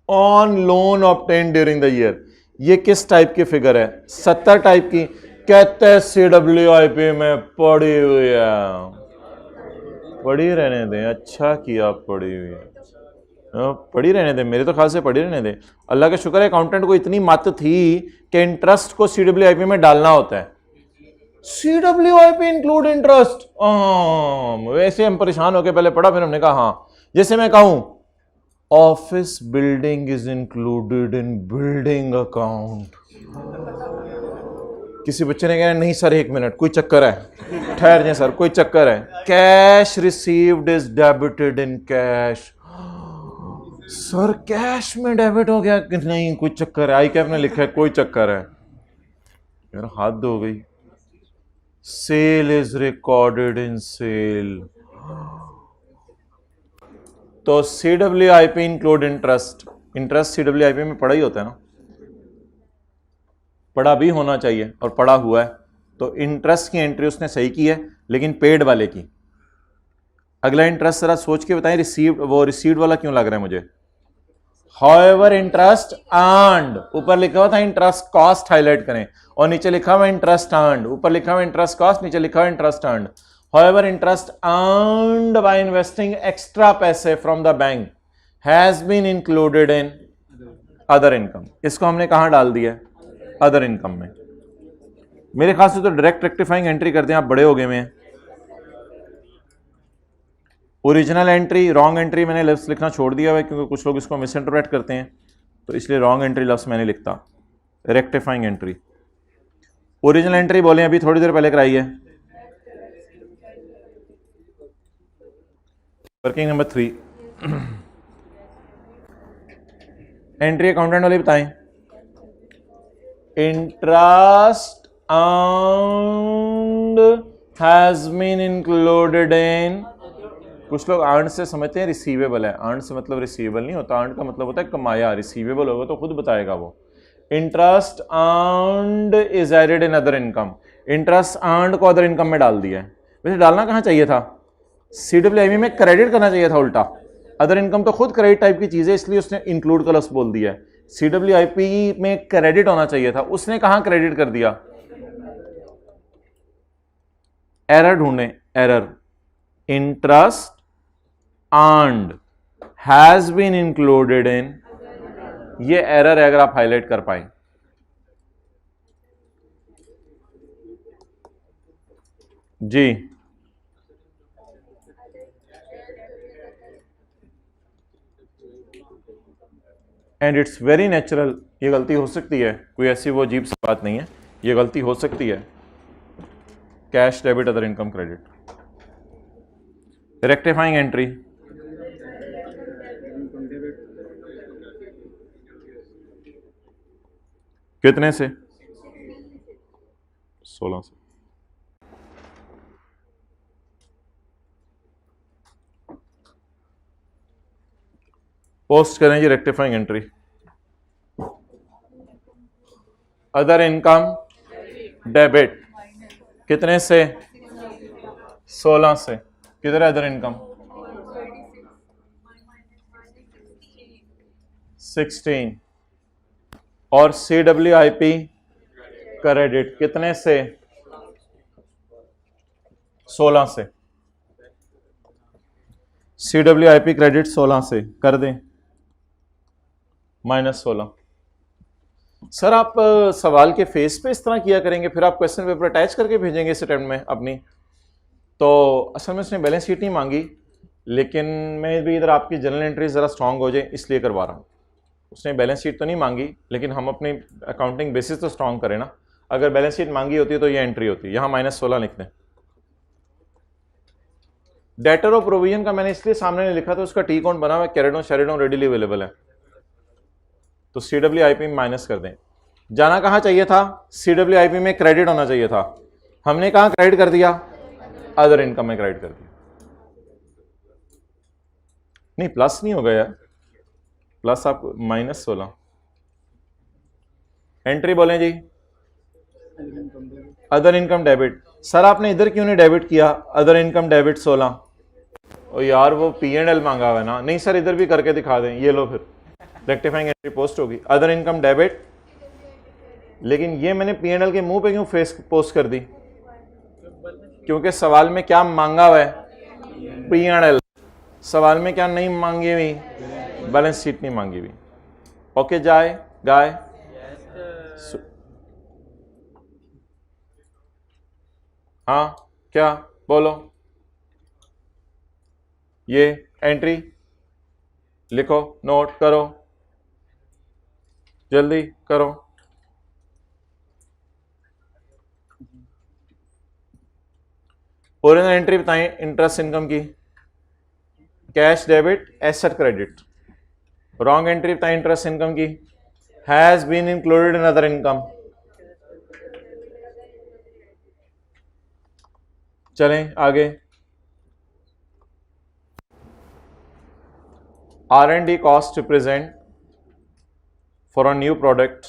Speaker 1: on loan obtained during the year. ये किस टाइप की फिगर है? 70 टाइप की। कहते हैं CWIP में पड़ी हुई है। पड़ी रहने दें, अच्छा किया पड़ी हुई है, पड़ी रहने दें, मेरे तो ख्याल से पड़ी रहने दें। अल्लाह का शुक्र है अकाउंटेंट को इतनी मत थी कि इंटरेस्ट को CWIP में डालना होता है। CWIP इंक्लूड इंटरेस्ट, वैसे हम परेशान होकर पहले पढ़ा, फिर हमने कहा हाँ। जैसे मैं कहूं office building is included in building account, किसी बच्चे ने कहा नहीं सर 1 मिनट कोई चक्कर है, ठहर जाए सर कोई चक्कर है। Cash received is debited in cash, sir cash में डेबिट हो गया कि नहीं कोई चक्कर है, आई कैफ ने लिखा है कोई चक्कर है। यार हद हो गई। Sale is recorded in sale, तो CWIP include interest. Interest CWIP में पड़ा ही होता है ना, पड़ा भी होना चाहिए और पड़ा हुआ है। तो इंटरेस्ट की एंट्री उसने सही की है, लेकिन पेड वाले की। अगला इंटरेस्ट जरा सोच के बताएं, रिसीव्ड, वो रिसीव्ड वाला क्यों लग रहा है मुझे? हाउएवर इंटरेस्ट अर्न्ड, ऊपर लिखा हुआ था इंटरेस्ट कॉस्ट, हाईलाइट करें, और नीचे लिखा हुआ इंटरेस्ट अर्न्ड, ऊपर लिखा हुआ इंटरेस्ट कॉस्ट, नीचे लिखा हुआ interest earned. However interest earned by investing extra पैसे from the bank has been included in other income. इसको हमने कहां डाल दिया? अदर इनकम में। मेरे ख्याल से तो डायरेक्ट रेक्टिफाइंग एंट्री करते हैं, आप बड़े हो गए में। ओरिजिनल एंट्री, रॉन्ग एंट्री मैंने लफ्ज़ लिखना छोड़ दिया है क्योंकि कुछ लोग इसको मिस इंटरप्रेट करते हैं, तो इसलिए रॉन्ग एंट्री लफ्ज़ मैंने लिखता। रेक्टिफाइंग एंट्री, ओरिजिनल एंट्री बोले अभी थोड़ी देर पहले कराई है। वर्किंग नंबर 3 एंट्री अकाउंटेंट वाले बताएं। Interest earned has been included in, कुछ लोग अर्न से समझते हैं रिसीवेबल है, अर्न से मतलब रिसीवेबल नहीं होता, अर्न का मतलब होता है कमाया, रिसीवेबल होगा तो खुद बताएगा वो। Interest earned is added in other income, interest earned को अदर इनकम में डाल दिया है। वैसे डालना कहाँ चाहिए था? CWIP में क्रेडिट करना चाहिए था उल्टा। अदर इनकम तो खुद क्रेडिट टाइप की चीज है, इसलिए उसने इंक्लूड का लफ्ज़ बोल दिया है। CWIP में क्रेडिट होना चाहिए था, उसने कहां क्रेडिट कर दिया? एरर ढूंढे, error. Interest earned has been included in, ये एरर है, अगर आप हाईलाइट कर पाए। जी एंड इट्स वेरी नेचुरल, ये गलती हो सकती है, कोई ऐसी वो अजीब सी बात नहीं है, ये गलती हो सकती है। Cash debit other income credit. Rectifying entry, कितने से? 16 से। पोस्ट करें जी rectifying entry. Other income debit, कितने से? 16 से। किधर है अदर इनकम? 16। और CWIP क्रेडिट कितने से? 16 से। CWIP क्रेडिट 16 से कर दें -16। सर आप सवाल के फेस पे इस तरह किया करेंगे, फिर आप क्वेश्चन पेपर अटैच करके भेजेंगे इस अटेम्प्ट में अपनी। तो असल में उसने बैलेंस शीट नहीं मांगी, लेकिन मैं भी इधर आपकी जनरल एंट्री ज़रा स्ट्रांग हो जाए इसलिए करवा रहा हूँ। उसने बैलेंस शीट तो नहीं मांगी, लेकिन हम अपनी अकाउंटिंग बेसिस तो स्ट्रांग करें ना। अगर बैलेंस शीट मांगी होती तो ये एंट्री होती, यहाँ -16 लिख दें। डेटर ऑफ प्रोविजन का मैंने इसलिए सामने नहीं लिखा था, उसका टी काउंट बना हुआ है, कैरेडोन शेरिडोन रेडिली अवेलेबल है, तो CWIP में माइनस कर दें। जाना कहाँ चाहिए था? CWIP में क्रेडिट होना चाहिए था, हमने कहाँ क्रेडिट कर दिया? अदर इनकम में क्रेडिट कर दिया। नहीं प्लस नहीं होगा यार, प्लस आप -16 एंट्री बोलें जी। Other income debit. सर आपने इधर क्यों नहीं डेबिट किया? Other income debit 16। ओ यार वो P&L मांगा हुआ है ना। नहीं सर इधर भी करके दिखा दें, ये लो फिर रेक्टिफाइंग एंट्री पोस्ट होगी अदर इनकम डेबिट। लेकिन ये मैंने P&L के मुंह पे क्यों फेस पोस्ट कर दी? क्योंकि सवाल में क्या मांगा हुआ है? P&L। सवाल में क्या नहीं मांगी हुई? बैलेंस शीट नहीं मांगी हुई। ओके जाए गाय। हाँ क्या बोलो? ये एंट्री लिखो, नोट करो, जल्दी करो। ओरिजिनल एंट्री बताएं इंटरेस्ट इनकम की। Cash debit asset credit. Wrong entry बताएं इंटरेस्ट इनकम की। Has been included in other income. चलें आगे। R&D cost to present for a new product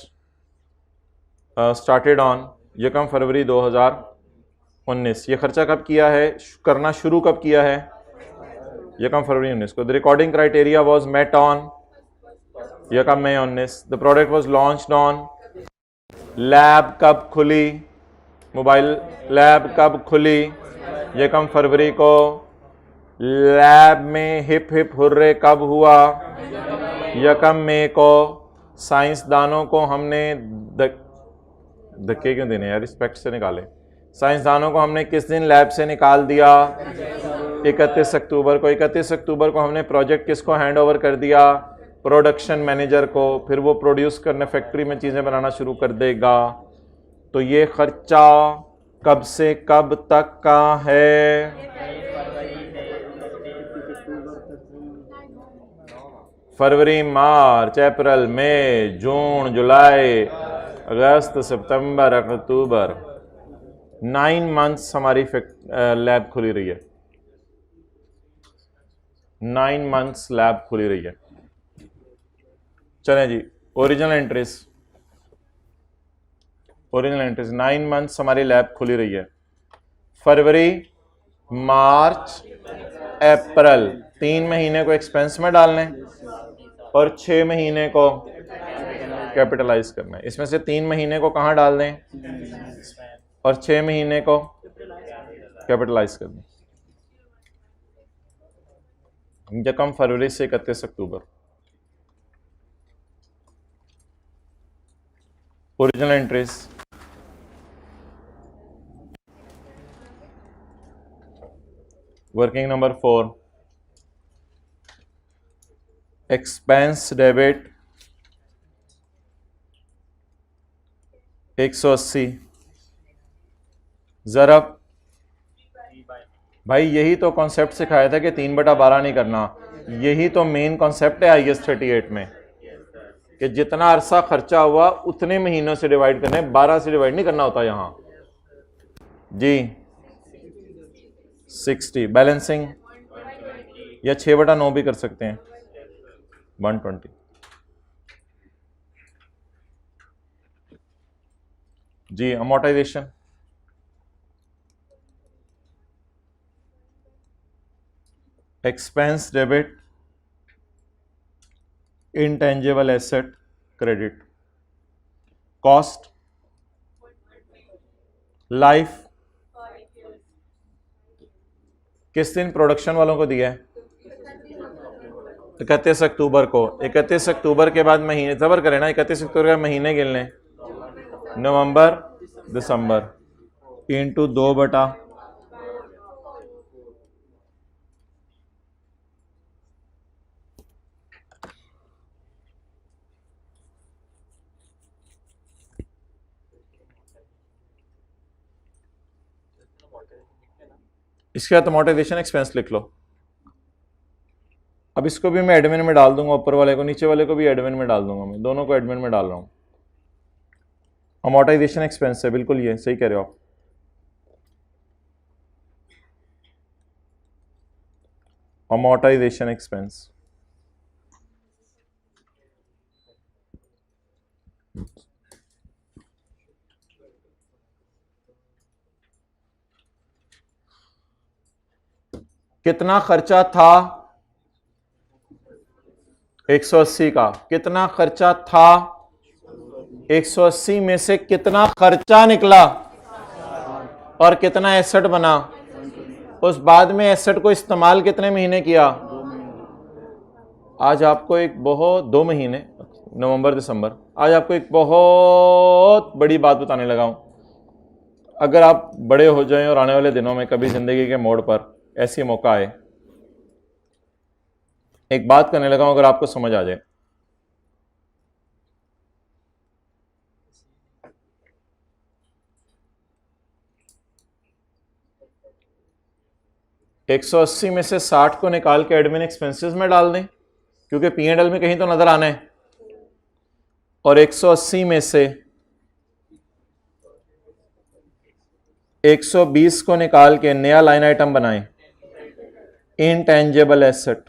Speaker 1: started on 1 फरवरी 2019। ये खर्चा कब किया है, करना शुरू कब किया है? 1 फरवरी 19 को। The recording criteria was met on 1 मई 19। The product was launched on. Lab कब खुली? मोबाइल लैब कब खुली? 1 फरवरी को। लैब में हिप हिप हुर्रे कब हुआ? 1 मई को। साइंसदानों को हमने धक्के क्यों देने यार, रिस्पेक्ट से निकाले। साइंसदानों को हमने किस दिन लैब से निकाल दिया? 31 अक्टूबर को। 31 अक्टूबर को हमने प्रोजेक्ट किसको हैंड ओवर कर दिया? प्रोडक्शन मैनेजर को। फिर वो प्रोड्यूस करने फैक्ट्री में चीज़ें बनाना शुरू कर देगा। तो ये खर्चा कब से कब तक का है? फरवरी, मार्च, अप्रैल, मई, जून, जुलाई, अगस्त, सितंबर, अक्टूबर। 9 मंथ्स हमारी लैब खुली रही है। 9 मंथ्स लैब खुली रही है। चलें जी, original entries. Original entries 9 months हमारी लैब खुली रही है। फरवरी, मार्च, अप्रैल, 3 महीने को एक्सपेंस में डालने और 6 महीने को कैपिटलाइज करना है। इसमें से 3 महीने को कहाँ डाल दें और 6 महीने को कैपिटलाइज कर दें। 1 फरवरी से 31 अक्टूबर। Original entries. Working number 4, expense debit 180 ज़रब। भाई यही तो कॉन्सेप्ट सिखाया था कि 3/12 नहीं करना। यही तो मेन कॉन्सेप्ट है IAS 38 में कि जितना अरसा खर्चा हुआ उतने महीनों से डिवाइड करना है, 12 से डिवाइड नहीं करना होता यहाँ जी। 60 बैलेंसिंग या 6/9 भी कर सकते हैं। 120 जी। Amortisation expense debit intangible asset credit. Cost life किस दिन प्रोडक्शन वालों को दिया है? 31 अक्टूबर को, 31 अक्टूबर के बाद महीने सबर करें ना, 31 अक्टूबर के महीने गिन लें, नवंबर दिसंबर इंटू 2/, इसके बाद अमोर्टाइजेशन एक्सपेंस लिख लो। अब इसको भी मैं एडमिन में डाल दूंगा, ऊपर वाले को, नीचे वाले को भी एडमिन में डाल दूंगा, मैं दोनों को एडमिन में डाल रहा हूं। अमोर्टाइजेशन एक्सपेंस है, बिल्कुल ये सही कह रहे हो आप। अमोर्टाइजेशन एक्सपेंस कितना खर्चा था 180 का, कितना खर्चा था 180 में से कितना खर्चा निकला और कितना एसेट बना, उस बाद में एसेट को इस्तेमाल कितने महीने किया। आज आपको एक बहुत 2 महीने नवंबर दिसंबर, आज आपको एक बहुत बड़ी बात बताने लगा हूं। अगर आप बड़े हो जाएं और आने वाले दिनों में कभी जिंदगी के मोड़ पर ऐसी मौका आए, एक बात करने लगा हूं, अगर आपको समझ आ जाए। $180 में से 60 को निकाल के एडमिन एक्सपेंसेस में डाल दें, क्योंकि P&L में कहीं तो नजर आना है, और 180 में से 120 को निकाल के नया लाइन आइटम बनाएं, intangible asset.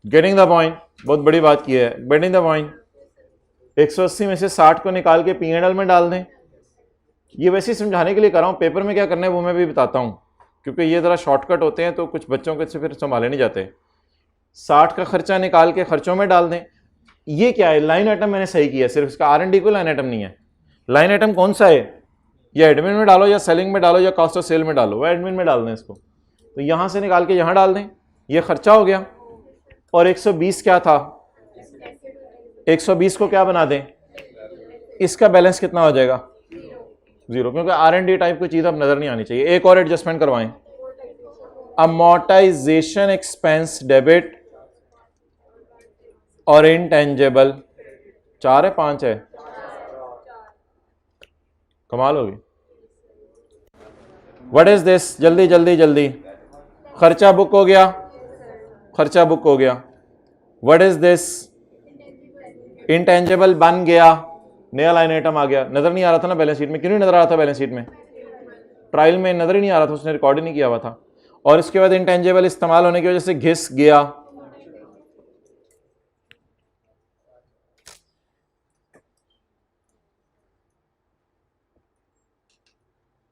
Speaker 1: Getting the point, बहुत बड़ी बात की है, गेटिंग द पॉइंट। 180 में से 60 को निकाल के P&L में डाल दें। ये वैसे ही समझाने के लिए कर रहा हूं, पेपर में क्या करना है वो मैं भी बताता हूं, क्योंकि ये जरा शॉर्टकट होते हैं तो कुछ बच्चों के से फिर संभाले नहीं जाते। 60 का खर्चा निकाल के खर्चों में डाल दें। ये क्या है, लाइन आइटम मैंने सही किया, सिर्फ इसका R&D को लाइन आइटम नहीं है। लाइन आइटम कौन सा है, या एडमिन में डालो या सेलिंग में डालो या कॉस्ट ऑफ सेल में डालो, वह एडमिन में डाल दें इसको। तो यहां से निकाल के यहां डाल दें, ये खर्चा हो गया। और 120 क्या था, 120 को क्या बना दें, इसका बैलेंस कितना हो जाएगा, 0, क्योंकि R&D टाइप की चीज अब नजर नहीं आनी चाहिए। एक और एडजस्टमेंट करवाएं, अमोर्टाइजेशन एक्सपेंस डेबिट और इनटेंजेबल 4 है 5 है, कमाल होगी। व्हाट इज दिस, जल्दी जल्दी जल्दी, खर्चा बुक हो गया, खर्चा बुक हो गया। व्हाट इज दिस, इनटेंजेबल बन गया, नया लाइन आइटम आ गया। नजर नहीं आ रहा था ना बैलेंस शीट में, क्यों नहीं नजर आ रहा था बैलेंस शीट में, ट्रायल में नजर ही नहीं आ रहा था, उसने रिकॉर्ड ही नहीं किया हुआ था। और इसके बाद इनटेंजेबल इस्तेमाल होने की वजह से घिस गया।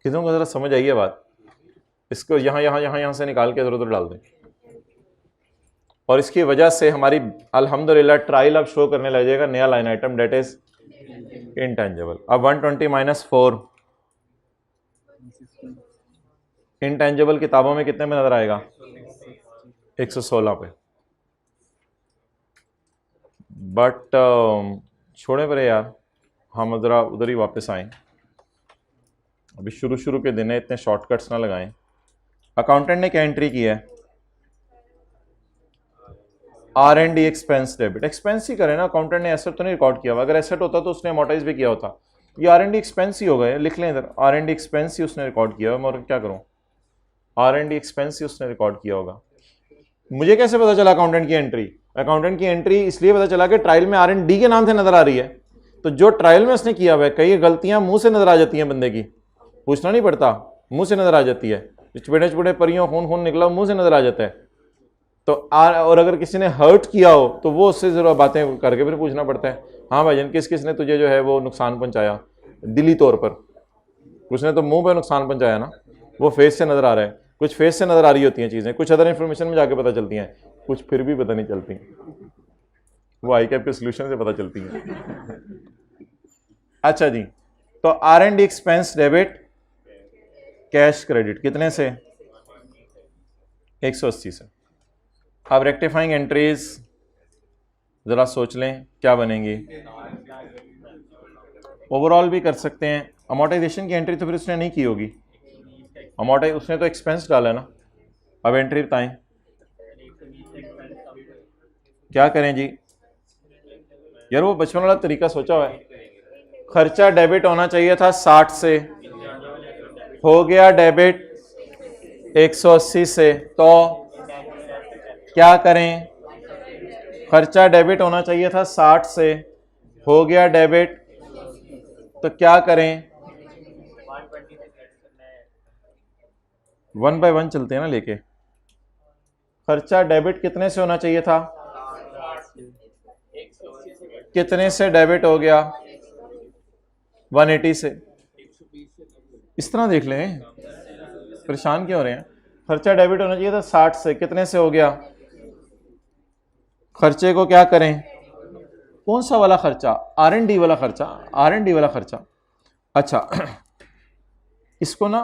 Speaker 1: कितनों को जरा समझ आई है बात, इसको यहां यहां यहां यहां से निकाल के इधर उधर डाल दें। और इसकी वजह से हमारी अल्हम्दुलिल्लाह ट्रायल अब शो करने लग जाएगा नया line item, debt is intangible. अब 120 - 4 इनटेंजेबल किताबों में कितने में नजर आएगा, 116 पे। बट छोड़े परे यार, हम जरा उधर ही वापस आए। अभी शुरू शुरू के दिन है, इतने शॉर्टकट्स ना लगाएं। अकाउंटेंट ने क्या एंट्री की है, R&D एक्सपेंस डेबिट। एक्सपेंस ही करे ना, अकाउंटेंट ने एसेट तो नहीं रिकॉर्ड किया हुआ, अगर एसेट होता तो उसने अमोर्टाइज भी किया होता। ये R&D एक्सपेंस ही हो गए, लिख लें इधर, R&D एक्सपेंस ही उसने रिकॉर्ड किया हुआ। मैं और क्या करूं, R&D एक्सपेंस ही उसने रिकॉर्ड किया होगा। मुझे कैसे पता चला अकाउंटेंट की एंट्री, अकाउंटेंट की एंट्री इसलिए पता चला कि ट्रायल में R&D के नाम से नजर आ रही है। तो जो ट्रायल में उसने किया हुआ है, कई गलतियां मुंह से नजर आ जाती हैं, बंदे की पूछना नहीं पड़ता, मुंह से नजर आ जाती है। चुपड़े चुपड़े परियों खून खून निकला, मुंह से नजर आ जाता है। तो और अगर किसी ने हर्ट किया हो तो वो उससे जरूर बातें करके फिर पूछना पड़ता है, हाँ भाईजान किस किस ने तुझे जो है वो नुकसान पहुंचाया दिली तौर पर। उसने तो मुंह पे नुकसान पहुंचाया ना, वो फेस से नजर आ रहा है। कुछ फेस से नजर आ रही होती हैं चीजें, कुछ अदर इंफॉर्मेशन में जाके पता चलती हैं, कुछ फिर भी पता नहीं चलती, वो आई कैप के सोल्यूशन से पता चलती हैं। अच्छा जी, तो R&D expense debit cash credit कितने से, 180 से। अब रेक्टिफाइंग एंट्रीज जरा सोच लें क्या बनेंगी। ओवरऑल भी कर सकते हैं। अमोर्टाइजेशन की एंट्री तो फिर उसने नहीं की होगी, उसने तो एक्सपेंस डाला ना। अब एंट्री बताएं क्या करें जी। यार वो बचपन वाला तरीका सोचा हुआ है। खर्चा डेबिट होना चाहिए था 60 से, हो गया डेबिट 180 से, तो क्या करें। खर्चा डेबिट होना चाहिए था 60 से, हो गया डेबिट, तो क्या करें। 1 बाय 1 चलते हैं ना लेके। खर्चा डेबिट कितने से होना चाहिए था, कितने से डेबिट हो गया, 180 से। इस तरह देख लें, परेशान क्यों हो रहे हैं। खर्चा डेबिट होना चाहिए था 60 से, कितने से हो गया। खर्चे को क्या करें, कौन सा वाला खर्चा, R&D वाला खर्चा, R&D वाला खर्चा। अच्छा इसको ना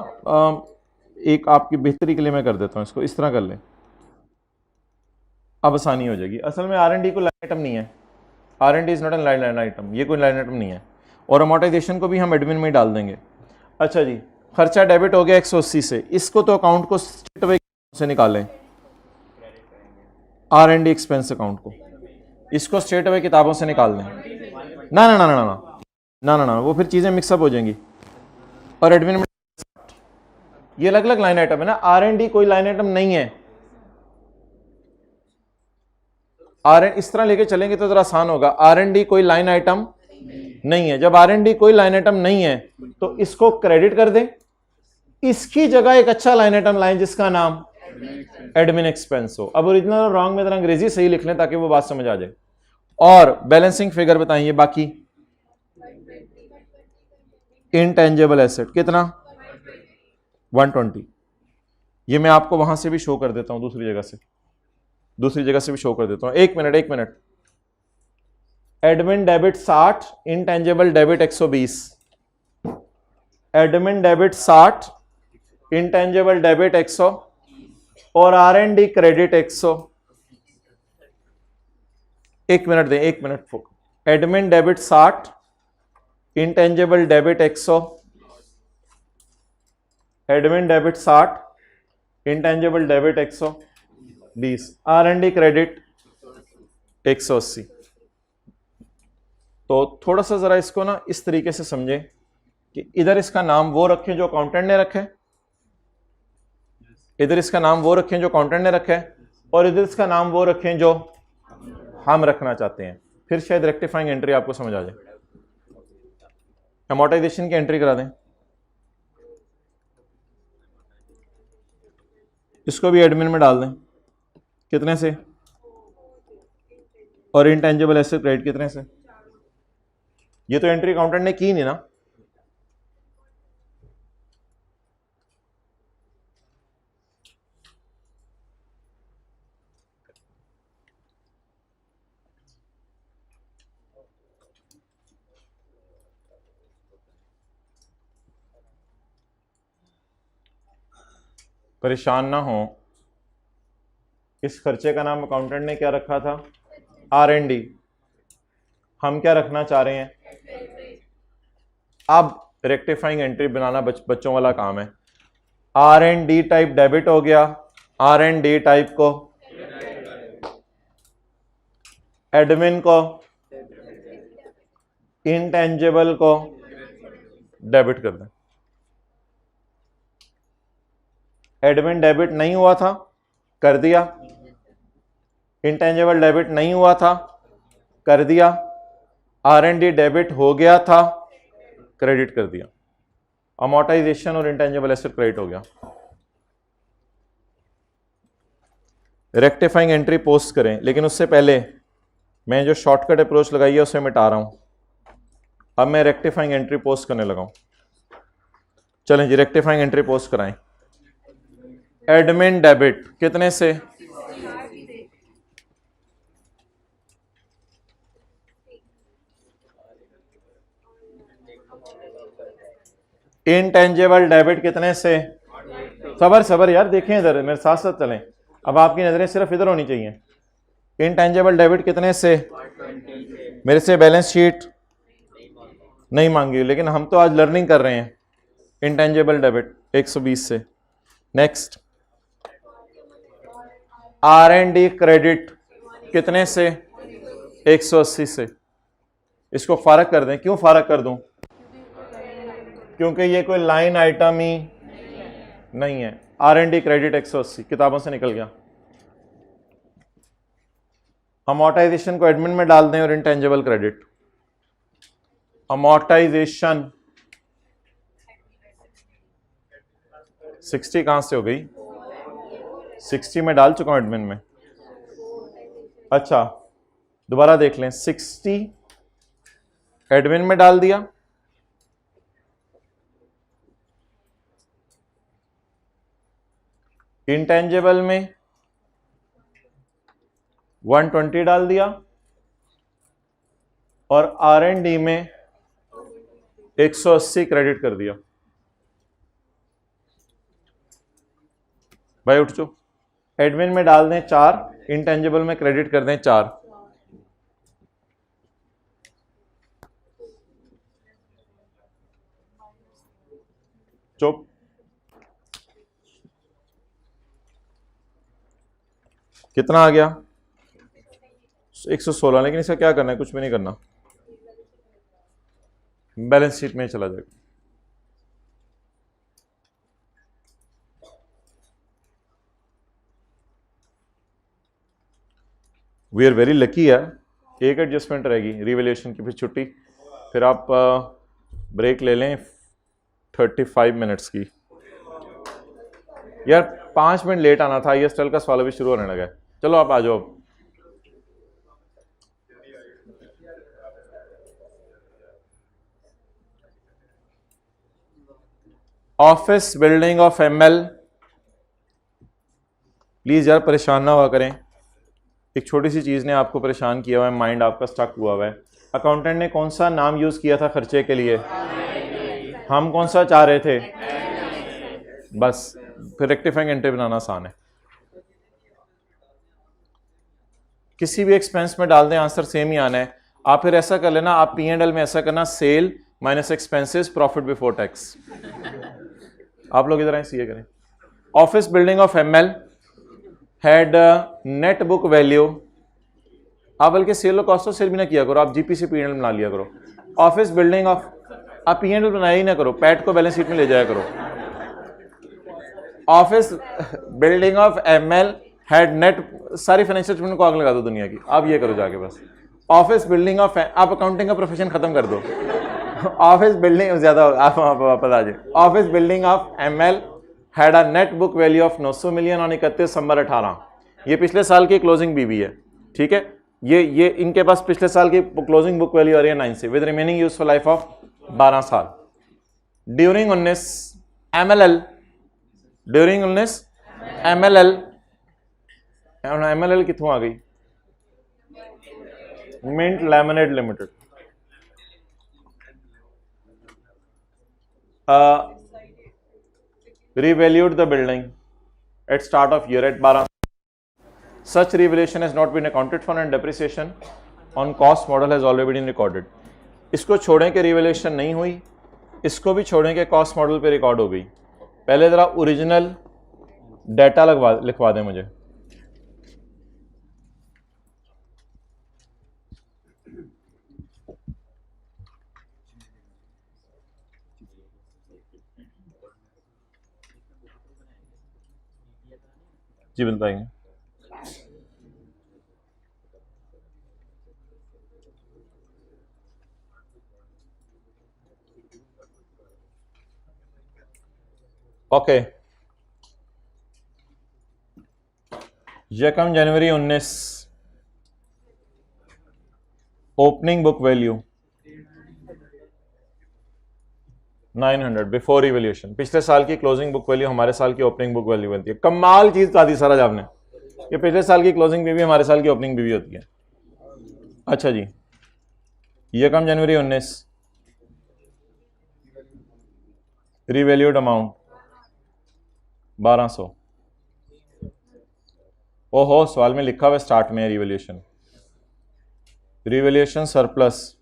Speaker 1: एक आपकी बेहतरी के लिए मैं कर देता हूं, इसको इस तरह कर लें, अब आसानी हो जाएगी। असल में R&D को लाइन आइटम नहीं है, R&D is not an line item, ये कोई लाइन आइटम नहीं है। और अमोर्टाइजेशन को भी हम एडमिन में ही डाल देंगे। अच्छा जी, खर्चा डेबिट हो गया 180 से, इसको तो अकाउंट को स्ट्रेट अवे से निकालें, R&D एक्सपेंस अकाउंट को, इसको स्ट्रेट अवे किताबों से निकाल दें। ना ना ना ना ना ना ना ना, वो फिर चीजें मिक्सअप हो जाएंगी। और एडमिन में ये अलग अलग लाइन आइटम है ना, R&D कोई लाइन आइटम नहीं है। इस तरह लेके चलेंगे तो जरा आसान होगा। R&D कोई लाइन आइटम नहीं है। जब R&D कोई लाइन आइटम नहीं है तो इसको क्रेडिट कर दें, इसकी जगह एक अच्छा लाइन आइटम लाइन जिसका नाम एडमिन एक्सपेंस हो। अब ओरिजिनल और रॉन्ग में जरा अंग्रेजी सही लिख लें ताकि वो बात समझ आ जाए। और बैलेंसिंग फिगर बताइए बाकी। इनटेंजेबल एसेट कितना, 120। ये मैं आपको वहां से भी शो कर देता हूं, दूसरी जगह से भी शो कर देता हूं। एक minute. Admin debit 60, intangible debit 120। Admin debit 60, intangible debit 100 और R&D क्रेडिट 100। एक minute. Admin debit 60, intangible debit 100, admin debit 60, intangible debit 120, R&D credit 180। तो थोड़ा सा जरा इसको ना इस तरीके से समझें कि इधर इसका नाम वो रखें जो अकाउंटेंट ने रखा है, इधर इसका नाम वो रखें जो अकाउंटेंट ने रखा है, और इधर इसका नाम वो रखें जो हम रखना चाहते हैं। फिर शायद रेक्टिफाइंग एंट्री आपको समझ आ जाए। अमोर्टाइजेशन की एंट्री करा दें, इसको भी एडमिन में डाल दें, कितने से, और इनटेंजिबल एसेट क्रेडिट कितने से। ये तो एंट्री अकाउंटेंट ने की नहीं ना। परेशान ना हो, इस खर्चे का नाम अकाउंटेंट ने क्या रखा था, R&D। हम क्या रखना चाह रहे हैं। अब रेक्टिफाइंग एंट्री बनाना बच्चों वाला काम है। R&D टाइप डेबिट हो गया, R&D टाइप को एडमिन को इनटेंजिबल को डेबिट कर दें। एडमिन डेबिट नहीं हुआ था, कर दिया। इनटेंजिबल डेबिट नहीं हुआ था, कर दिया। R&D डेबिट हो गया था, क्रेडिट कर दिया। अमोर्टाइजेशन और इनटेंजिबल एसेट क्रेडिट हो गया। रेक्टिफाइंग एंट्री पोस्ट करें, लेकिन उससे पहले मैं जो शॉर्टकट अप्रोच लगाई है उसे मिटा रहा हूं। अब मैं रेक्टिफाइंग एंट्री पोस्ट करने लगा हूं। चलें जी, रेक्टिफाइंग एंट्री पोस्ट कराएं। एडमिन डेबिट कितने से, इनटेंजिबल डेबिट कितने से। सबर यार, देखें इधर मेरे साथ साथ चलें। अब आपकी नजरें सिर्फ इधर होनी चाहिए। इनटेंजिबल डेबिट कितने से? मेरे से बैलेंस शीट नहीं मांगी, लेकिन हम तो आज लर्निंग कर रहे हैं। इनटेंजिबल डेबिट 120 से। नेक्स्ट, R&D क्रेडिट कितने से? 180 से। इसको फारक कर दें। क्यों फारक कर दूं? क्योंकि ये कोई लाइन आइटम ही नहीं है। R&D क्रेडिट 180 किताबों से निकल गया। अमोर्टाइजेशन को एडमिन में डाल दें और इनटेंजिबल क्रेडिट। अमोर्टाइजेशन 60 कहां से हो गई? 60 में डाल चुका हूं एडमिन में। अच्छा दोबारा देख लें। 60 एडमिन में डाल दिया, इंटेंजिबल में 120 डाल दिया, और R&D में 180 क्रेडिट कर दिया। भाई उठ चो। एडमिन में डाल दें 4, इंटेंजिबल में क्रेडिट कर दें 4। चुप। कितना आ गया? 116। लेकिन इसका क्या करना है? कुछ भी नहीं करना, बैलेंस शीट में चला जाएगा। वी आर वेरी लकी है। एक एडजस्टमेंट रहेगी रिवैल्यूएशन की, फिर छुट्टी, फिर आप ब्रेक ले लें 35 मिनट्स की। यार 5 मिनट लेट आना था। ISTL का सवाल भी शुरू होने लगा है। चलो आप आ जाओ। Office building of ML। Please यार परेशान ना हुआ करें। एक छोटी सी चीज ने आपको परेशान किया हुआ है, माइंड आपका स्टक हुआ हुआ है। अकाउंटेंट ने कौन सा नाम यूज किया था खर्चे के लिए? हम कौन सा चाह रहे थे? बस फिर रेक्टिफाइंग एंट्री बनाना आसान है। किसी भी एक्सपेंस में डाल दें, आंसर सेम ही आना है। आप फिर ऐसा कर लेना, आप P&L में ऐसा करना, sale minus expenses profit before tax. आप लोग इधर आए, सीए करें। Office building of ML had net book value. आप बल्कि सेल और कॉस्ट ऑफ सेल भी ना किया करो, आप GP से P&L बना लिया करो। ऑफिस बिल्डिंग ऑफ, आप P&L बनाया ही ना करो, पैट को बैलेंस शीट में ले जाया करो। Office building of ML had net, सारी फाइनेंशियल स्टेटमेंट को आग लगा दो दुनिया की। आप ये करो जाके बस। ऑफिस बिल्डिंग ऑफ, आप अकाउंटिंग का प्रोफेशन खत्म कर दो। ऑफिस बिल्डिंग ज्यादा, आप वापस आ जाए। Office building of ML had a net book value of 900 million on 31 दिसंबर 18। ये पिछले साल की क्लोजिंग BB है, ठीक है। ये इनके पास पिछले साल की क्लोजिंग बुक वैल्यू आ रही है 9 से, with remaining useful life of 12 साल। ड्यूरिंग 19 MLL, ड्यूरिंग 19 MLL कितों आ गई? Mint laminate limited. revalued the building at start of year at 12. Such revaluation has not been accounted for and depreciation on cost model has already been recorded. इसको छोड़ें कि revaluation नहीं हुई, इसको भी छोड़ें कि कॉस्ट मॉडल पे रिकॉर्ड हो गई। पहले जरा ओरिजिनल डाटा लिखवा दें मुझे। जी बताएंगे। ओके, यकम जनवरी 19 opening book value 900 before revaluation. पिछले साल की क्लोजिंग बुक वैल्यू हमारे साल की ओपनिंग बुक वैल्यू बनती है। कमाल चीज बता दी सारा आपने, ये पिछले साल की क्लोजिंग बीवी हमारे साल की ओपनिंग बीवी होती है। अच्छा जी, यकम जनवरी 19 रिवैल्यूड अमाउंट 1200। ओहो, सवाल में लिखा हुआ स्टार्ट में रिवैल्यूएशन, रिवैल्यूएशन सरप्लस।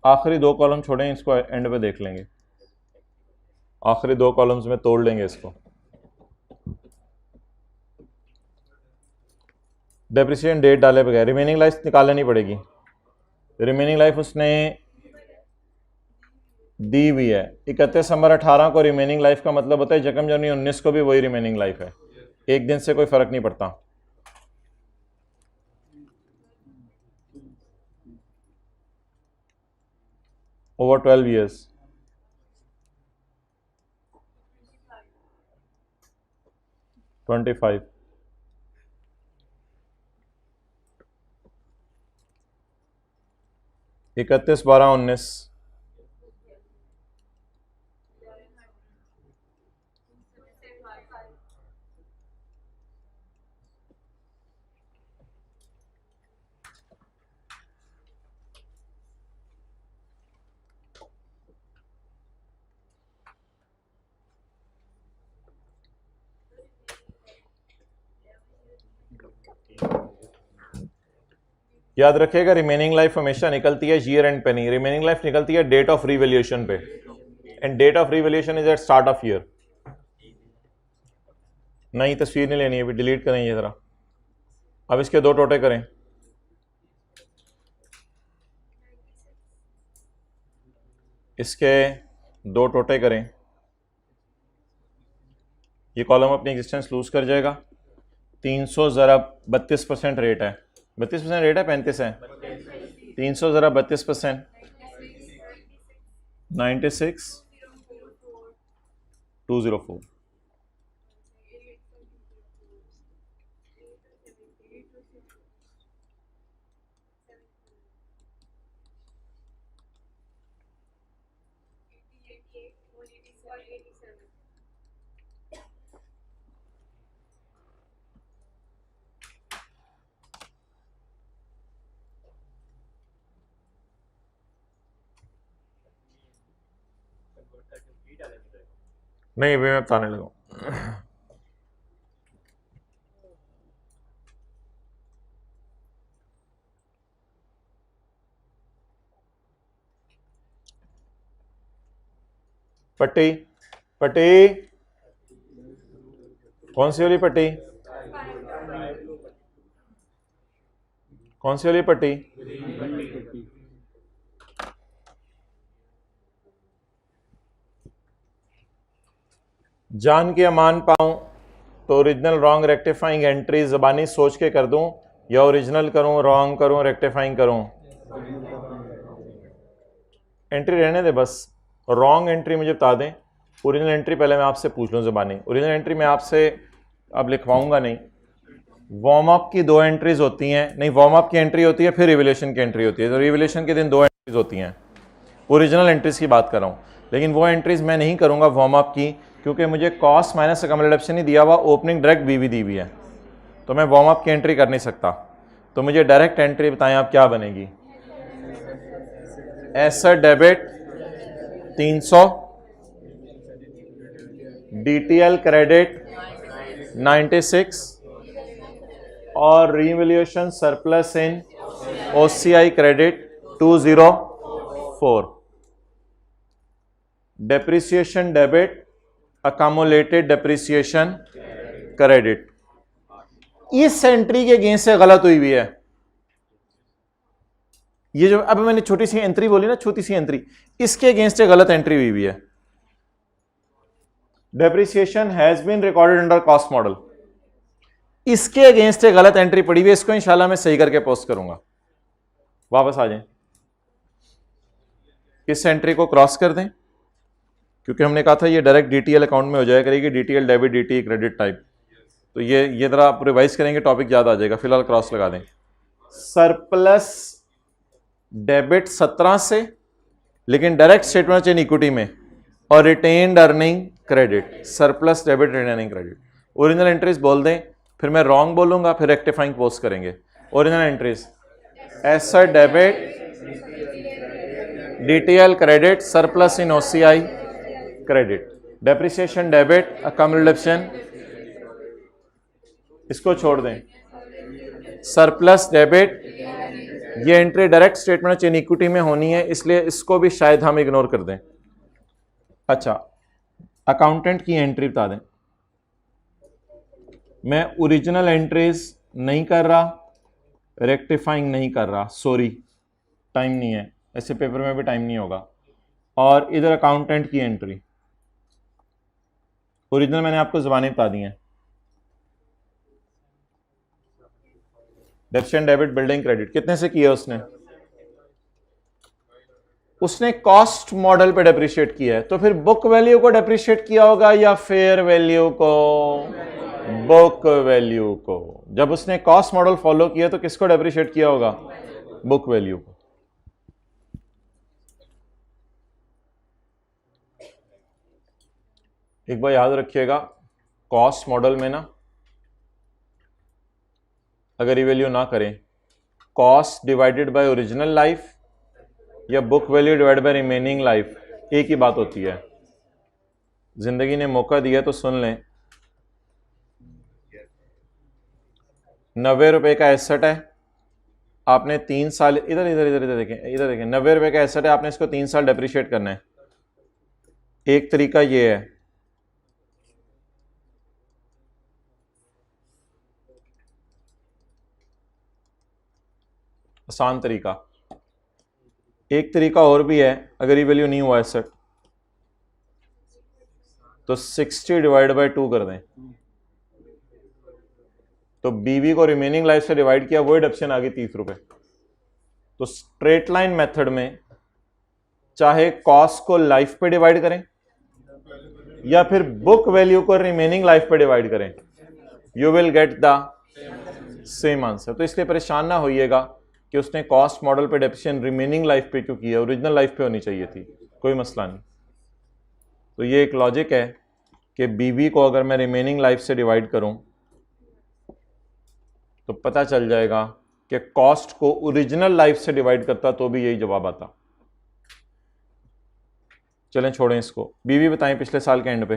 Speaker 1: आखिरी दो कॉलम छोड़ें, इसको एंड पे देख लेंगे, आखिरी दो कॉलम्स में तोड़ लेंगे इसको। डेप्रिसिएशन डेट डाले बगैर रिमेनिंग लाइफ निकालनी पड़ेगी। रिमेनिंग लाइफ उसने दी हुई है 31 दिसंबर 18 को। रिमेनिंग लाइफ का मतलब होता है 1 जनवरी 19 को भी वही रिमेनिंग लाइफ है, एक दिन से कोई फर्क नहीं पड़ता। Over 12 years, 25। इकतीस 12 19, याद रखिएगा रिमेनिंग लाइफ हमेशा निकलती है ईयर एंड पे नहीं, रिमेनिंग लाइफ निकलती है डेट ऑफ रिवैल्यूएशन पे, and date of revaluation is at start of year. नहीं, तस्वीर नहीं लेनी है अभी, डिलीट करें ये जरा। अब इसके दो टोटे करें, इसके दो टोटे करें, ये कॉलम अपनी एग्जिस्टेंस लूज कर जाएगा। 300 ज़रा 32% रेट है, 32% रेट है 35 है, 300 ज़रा 32%, 96,204। नहीं, अभी मैं बताने लगा। पट्टी, पट्टी कौन सी वाली पट्टी, कौन सी वाली पट्टी? जान के अमान पाऊं तो ओरिजिनल रॉन्ग रेक्टिफाइंग एंट्री ज़बानी सोच के कर दूं, या ओरिजिनल करूं, रॉन्ग करूं, रेक्टिफाइंग करूं? एंट्री रहने दे बस, रॉन्ग एंट्री मुझे बता दें, ओरिजिनल एंट्री पहले मैं आपसे पूछ लूं ज़बानी। ओरिजिनल एंट्री मैं आपसे अब लिखवाऊंगा नहीं। वार्म अप की दो एंट्रीज होती हैं, नहीं वार्म अप की एंट्री होती है फिर रिवैल्यूएशन की एंट्री होती है, तो रिवैल्यूएशन के दिन दो एंट्रीज होती हैं। ओरिजिनल एंट्रीज की बात कर रहा हूँ, लेकिन वो एंट्रीज मैं नहीं करूँगा वार्म अप की, क्योंकि मुझे कॉस्ट माइनस अकाउंट ऑप्शन नहीं दिया हुआ, ओपनिंग डायरेक्ट बीवी दी हुई है, तो मैं वार्म अप की एंट्री कर नहीं सकता। तो मुझे डायरेक्ट एंट्री बताएं आप क्या बनेगी? एसेट डेबिट 300, डीटीएल क्रेडिट 96 और रिवैल्यूएशन सरप्लस इन OCI credit 204। Depreciation debit, accumulated depreciation credit. इस एंट्री के अगेंस्ट से गलत हुई हुई है, ये जो अब मैंने छोटी सी एंट्री बोली ना, छोटी सी एंट्री, इसके अगेंस्ट से गलत एंट्री हुई हुई है। Depreciation has been recorded under cost model, इसके अगेंस्ट से गलत एंट्री पड़ी हुई है, इसको इंशाल्लाह मैं सही करके पोस्ट करूंगा। वापस आ जाएं, इस एंट्री को क्रॉस कर दें, क्योंकि हमने कहा था ये डायरेक्ट डीटीएल अकाउंट में हो जाया करेगी, DTL debit DT credit type. तो ये जरा आप रिवाइज करेंगे, टॉपिक याद आ जाएगा। फिलहाल क्रॉस लगा दें। सरप्लस डेबिट 17 से, लेकिन डायरेक्ट स्टेटमेंट इन इक्विटी में, और retained earning credit, surplus debit retaining credit. Original entries बोल दें, फिर मैं रॉन्ग बोलूंगा, फिर रेक्टिफाइंग पोस्ट करेंगे। Original entries asset debit, DTL credit, surplus इन OCI credit, depreciation debit, accumulation इसको छोड़ दें, सरप्लस डेबिट, ये entry direct statement chain equity में होनी है, इसलिए इसको भी शायद हम इग्नोर कर दें। अच्छा, अकाउंटेंट की एंट्री बता दें। मैं ओरिजिनल एंट्रीज नहीं कर रहा, रेक्टिफाइंग नहीं कर रहा, सॉरी टाइम नहीं है, ऐसे पेपर में भी टाइम नहीं होगा। और इधर अकाउंटेंट की एंट्री, ओरिजिनल मैंने आपको ज़बानें बता दी हैं, डेबिट डेबिट बिल्डिंग क्रेडिट कितने से किया उसने कॉस्ट मॉडल पे डेप्रिशिएट किया है, तो फिर बुक वैल्यू को डेप्रिशिएट किया होगा या फेयर वैल्यू को? बुक वैल्यू को। जब उसने कॉस्ट मॉडल फॉलो किया तो किसको डेप्रिशिएट किया होगा? बुक वैल्यू को। एक बार याद रखिएगा, कॉस्ट मॉडल में ना अगर ये वैल्यू ना करें, cost divided by original life या book value divided by remaining life, एक ही बात होती है। जिंदगी ने मौका दिया तो सुन लें, 90 रुपए का एसेट है, आपने 3 साल, इधर इधर इधर इधर देखें, इधर देखें, 90 रुपए का एसेट है, आपने इसको 3 साल डेप्रिशिएट करना है। एक तरीका ये है, आसान तरीका। एक तरीका और भी है, अगर ये वैल्यू नहीं हुआ एसेट तो 60 डिवाइड बाय 2 कर दें, तो बीवी को रिमेनिंग लाइफ से डिवाइड किया, वो डिडक्शन आ गई 30 रुपए। तो स्ट्रेट लाइन मेथड में चाहे कॉस्ट को लाइफ पे डिवाइड करें या फिर बुक वैल्यू को रिमेनिंग लाइफ पे डिवाइड करें, you will get the same answer. तो इसलिए परेशान ना होइएगा कि उसने कॉस्ट मॉडल पे डेप्रिसिएशन रिमेनिंग लाइफ पे क्यों किया, ओरिजिनल लाइफ पे होनी चाहिए थी, कोई मसला नहीं। तो ये एक लॉजिक है कि बीवी को अगर मैं रिमेनिंग लाइफ से डिवाइड करूं तो पता चल जाएगा कि कॉस्ट को ओरिजिनल लाइफ से डिवाइड करता तो भी यही जवाब आता। चलें छोड़ें इसको, बीवी बताएं पिछले साल के एंड पे,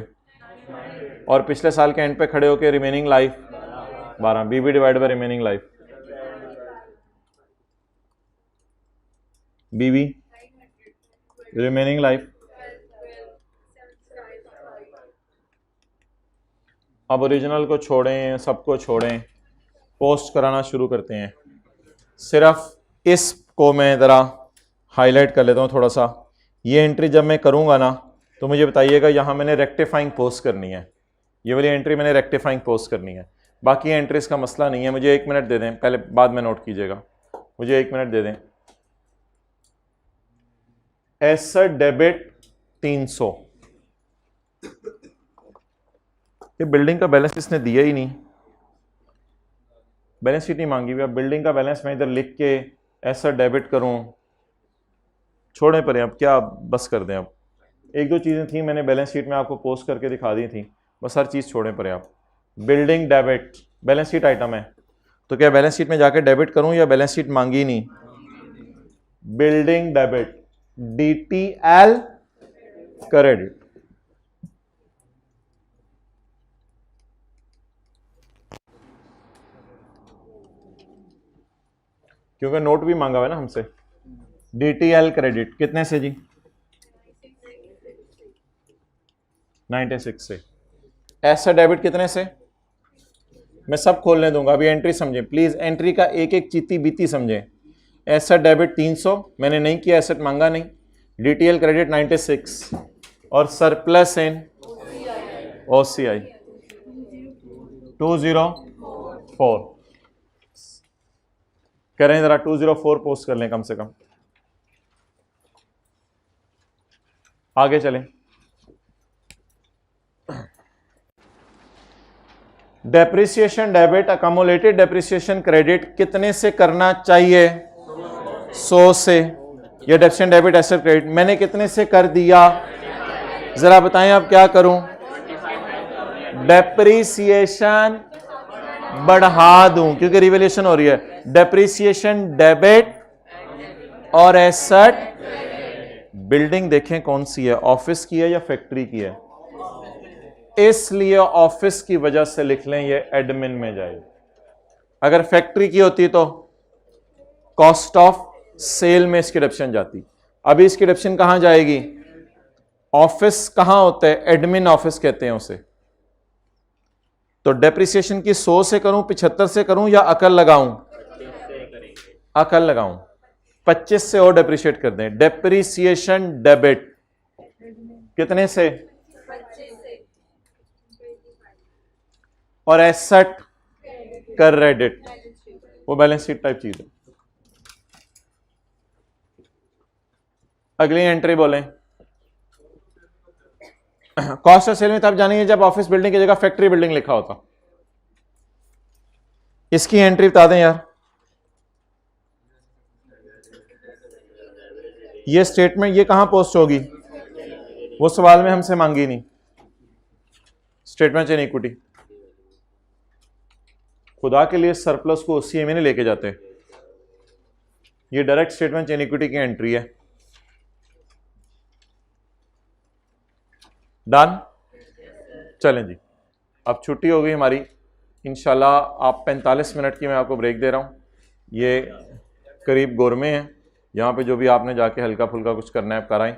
Speaker 1: और पिछले साल के एंड पे खड़े होकर रिमेनिंग लाइफ 12, बीवी डिवाइड बाय रिमेनिंग लाइफ, बीवी रिमेनिंग लाइफ। अब ओरिजिनल को छोड़ें, सबको छोड़ें, पोस्ट कराना शुरू करते हैं। सिर्फ इसको मैं ज़रा हाईलाइट कर लेता हूँ थोड़ा सा। ये एंट्री जब मैं करूँगा ना तो मुझे बताइएगा, यहाँ मैंने रेक्टिफाइंग पोस्ट करनी है, ये वाली एंट्री मैंने रेक्टिफाइंग पोस्ट करनी है। बाकी एंट्रीज का मसला नहीं है। मुझे 1 मिनट दे दें, पहले बाद में नोट कीजिएगा, मुझे 1 मिनट दे दें। एसेट डेबिट 300, ये बिल्डिंग का बैलेंस इसने दिया ही नहीं, बैलेंस शीट नहीं मांगी हुई। अब बिल्डिंग का बैलेंस मैं इधर लिख के एसेट डेबिट करूं, छोड़े पड़े, अब क्या बस कर दें। अब 1-2 चीज़ें थी मैंने बैलेंस शीट में आपको पोस्ट करके दिखा दी थी, बस हर चीज़ छोड़े पड़े। आप building debit balance sheet item है, तो क्या बैलेंस शीट में जाके डेबिट करूं या बैलेंस शीट मांगी नहीं? बिल्डिंग डेबिट DTL क्रेडिट, क्योंकि नोट भी मांगा हुआ है ना हमसे। DTL क्रेडिट कितने से जी? 96 से। एसेट डेबिट कितने से? मैं सब खोलने दूंगा, अभी एंट्री समझें प्लीज, एंट्री का एक एक चीती बीती समझें। एसेट डेबिट 300 मैंने नहीं किया, एसेट मांगा नहीं। DTL क्रेडिट 96 और सरप्लस इन OCI 204 करें, जरा 204 पोस्ट कर लें कम से कम। आगे चलें। डेप्रिसिएशन डेबिट अकमुलेटेड डेप्रिसिएशन क्रेडिट कितने से करना चाहिए? 100 से। ये डेप्रिसिएशन डेबिट एसेट क्रेडिट मैंने कितने से कर दिया? जरा बताएं अब क्या करूं? डेप्रिसिएशन बढ़ा दूं क्योंकि रिवैल्यूएशन हो रही है। डेप्रिसिएशन डेबिट और एसेट। बिल्डिंग देखें कौन सी है, ऑफिस की है या फैक्ट्री की है? इसलिए ऑफिस की वजह से लिख लें ये एडमिन में जाएगी। अगर फैक्ट्री की होती तो कॉस्ट ऑफ सेल में इसकी डिडक्शन जाती। अभी इसकी डिडक्शन कहां जाएगी? ऑफिस कहां होता है? एडमिन ऑफिस कहते हैं उसे। तो डेप्रिसिएशन की 100 से करूं, 75 से करूं या अकल लगाऊं? अकल लगाऊं। 25 से और डेप्रिशिएट कर दें। डेप्रिसिएशन डेबिट कितने से?
Speaker 2: 25 से।
Speaker 1: और एसेट क्रेडिट, वो बैलेंस शीट टाइप चीज है। अगली एंट्री बोलें। कॉस्ट ऑफ सेल में तब जानेंगे जब ऑफिस बिल्डिंग की जगह फैक्ट्री बिल्डिंग लिखा होता। इसकी एंट्री बता दें यार। ये स्टेटमेंट ये कहां पोस्ट होगी? वो सवाल में हमसे मांगी नहीं। स्टेटमेंट चेन इक्विटी, खुदा के लिए सरप्लस को सीए में नहीं लेके जाते। ये डायरेक्ट स्टेटमेंट चेन इक्विटी की एंट्री है। डन। चलें जी, अब छुट्टी हो गई हमारी। इंशाल्लाह आप 45 मिनट की मैं आपको ब्रेक दे रहा हूँ। ये करीब गोरमे हैं, यहाँ पे जो भी आपने जाके हल्का फुल्का कुछ करना है कराएं,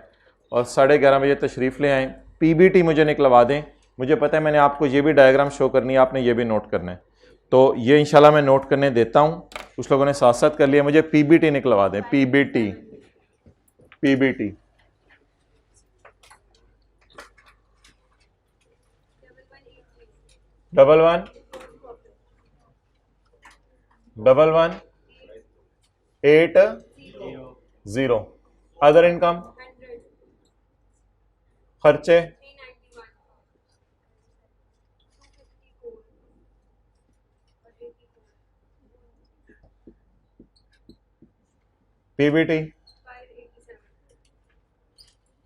Speaker 1: और 11:30 बजे तशरीफ़ ले आएँ। पीबीटी मुझे निकलवा दें। मुझे पता है मैंने आपको ये भी डायग्राम शो करनी है, आपने ये भी नोट करना है, तो ये इंशाल्लाह मैं नोट करने देता हूँ। कुछ लोगों ने साथ साथ कर लिया। मुझे पीबीटी निकलवा दें। PBT, PBT 1180। अदर इनकम, खर्चे, पीबीटी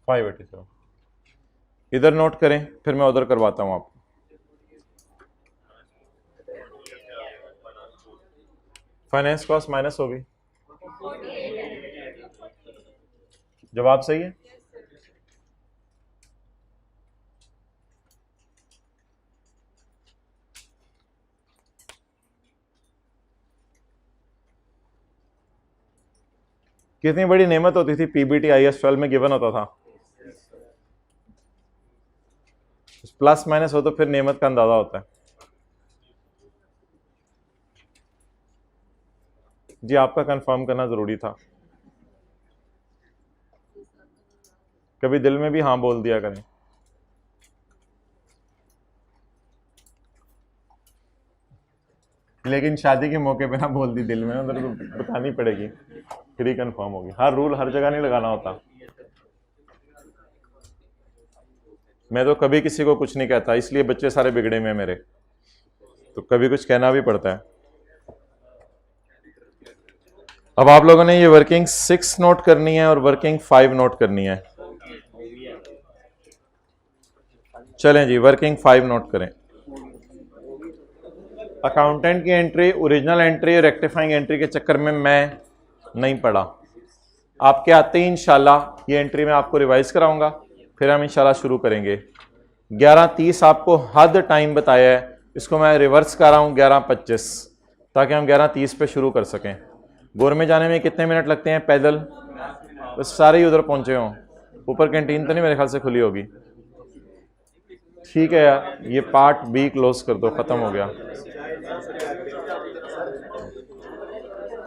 Speaker 1: 587। इधर नोट करें, फिर मैं उधर करवाता हूं आपको। फाइनेंस कॉस्ट माइनस होगी। जवाब सही है। कितनी बड़ी नेमत होती थी पीबीटी आईएस 12 में गिवन होता था। प्लस माइनस हो तो फिर नेमत का अंदाजा होता है। जी आपका कंफर्म करना जरूरी था। कभी दिल में भी हाँ बोल दिया करें। लेकिन शादी के मौके पे ना बोल दी दिल में, उधर तो बतानी पड़ेगी, फिर ही कंफर्म होगी। हर रूल हर जगह नहीं लगाना होता। मैं तो कभी किसी को कुछ नहीं कहता, इसलिए बच्चे सारे बिगड़े में मेरे, तो कभी कुछ कहना भी पड़ता है। अब आप लोगों ने ये वर्किंग 6 नोट करनी है और वर्किंग 5 नोट करनी है। चलें जी, वर्किंग 5 नोट करें। अकाउंटेंट की एंट्री, ओरिजिनल एंट्री और रेक्टिफाइंग एंट्री के चक्कर में मैं नहीं पढ़ा। आपके आते ही इंशाल्लाह ये एंट्री मैं आपको रिवाइज कराऊंगा, फिर हम इंशाल्लाह शुरू करेंगे। 11:30 आपको हद टाइम बताया है, इसको मैं रिवर्स कर रहा हूँ 11:25, ताकि हम 11:30 पे शुरू कर सकें। गोर में जाने में कितने मिनट लगते हैं पैदल? बस सारे ही उधर पहुंचे हों। ऊपर कैंटीन तो नहीं मेरे ख्याल से खुली होगी। ठीक है यार, ये पार्ट बी क्लोज कर दो, खत्म हो गया।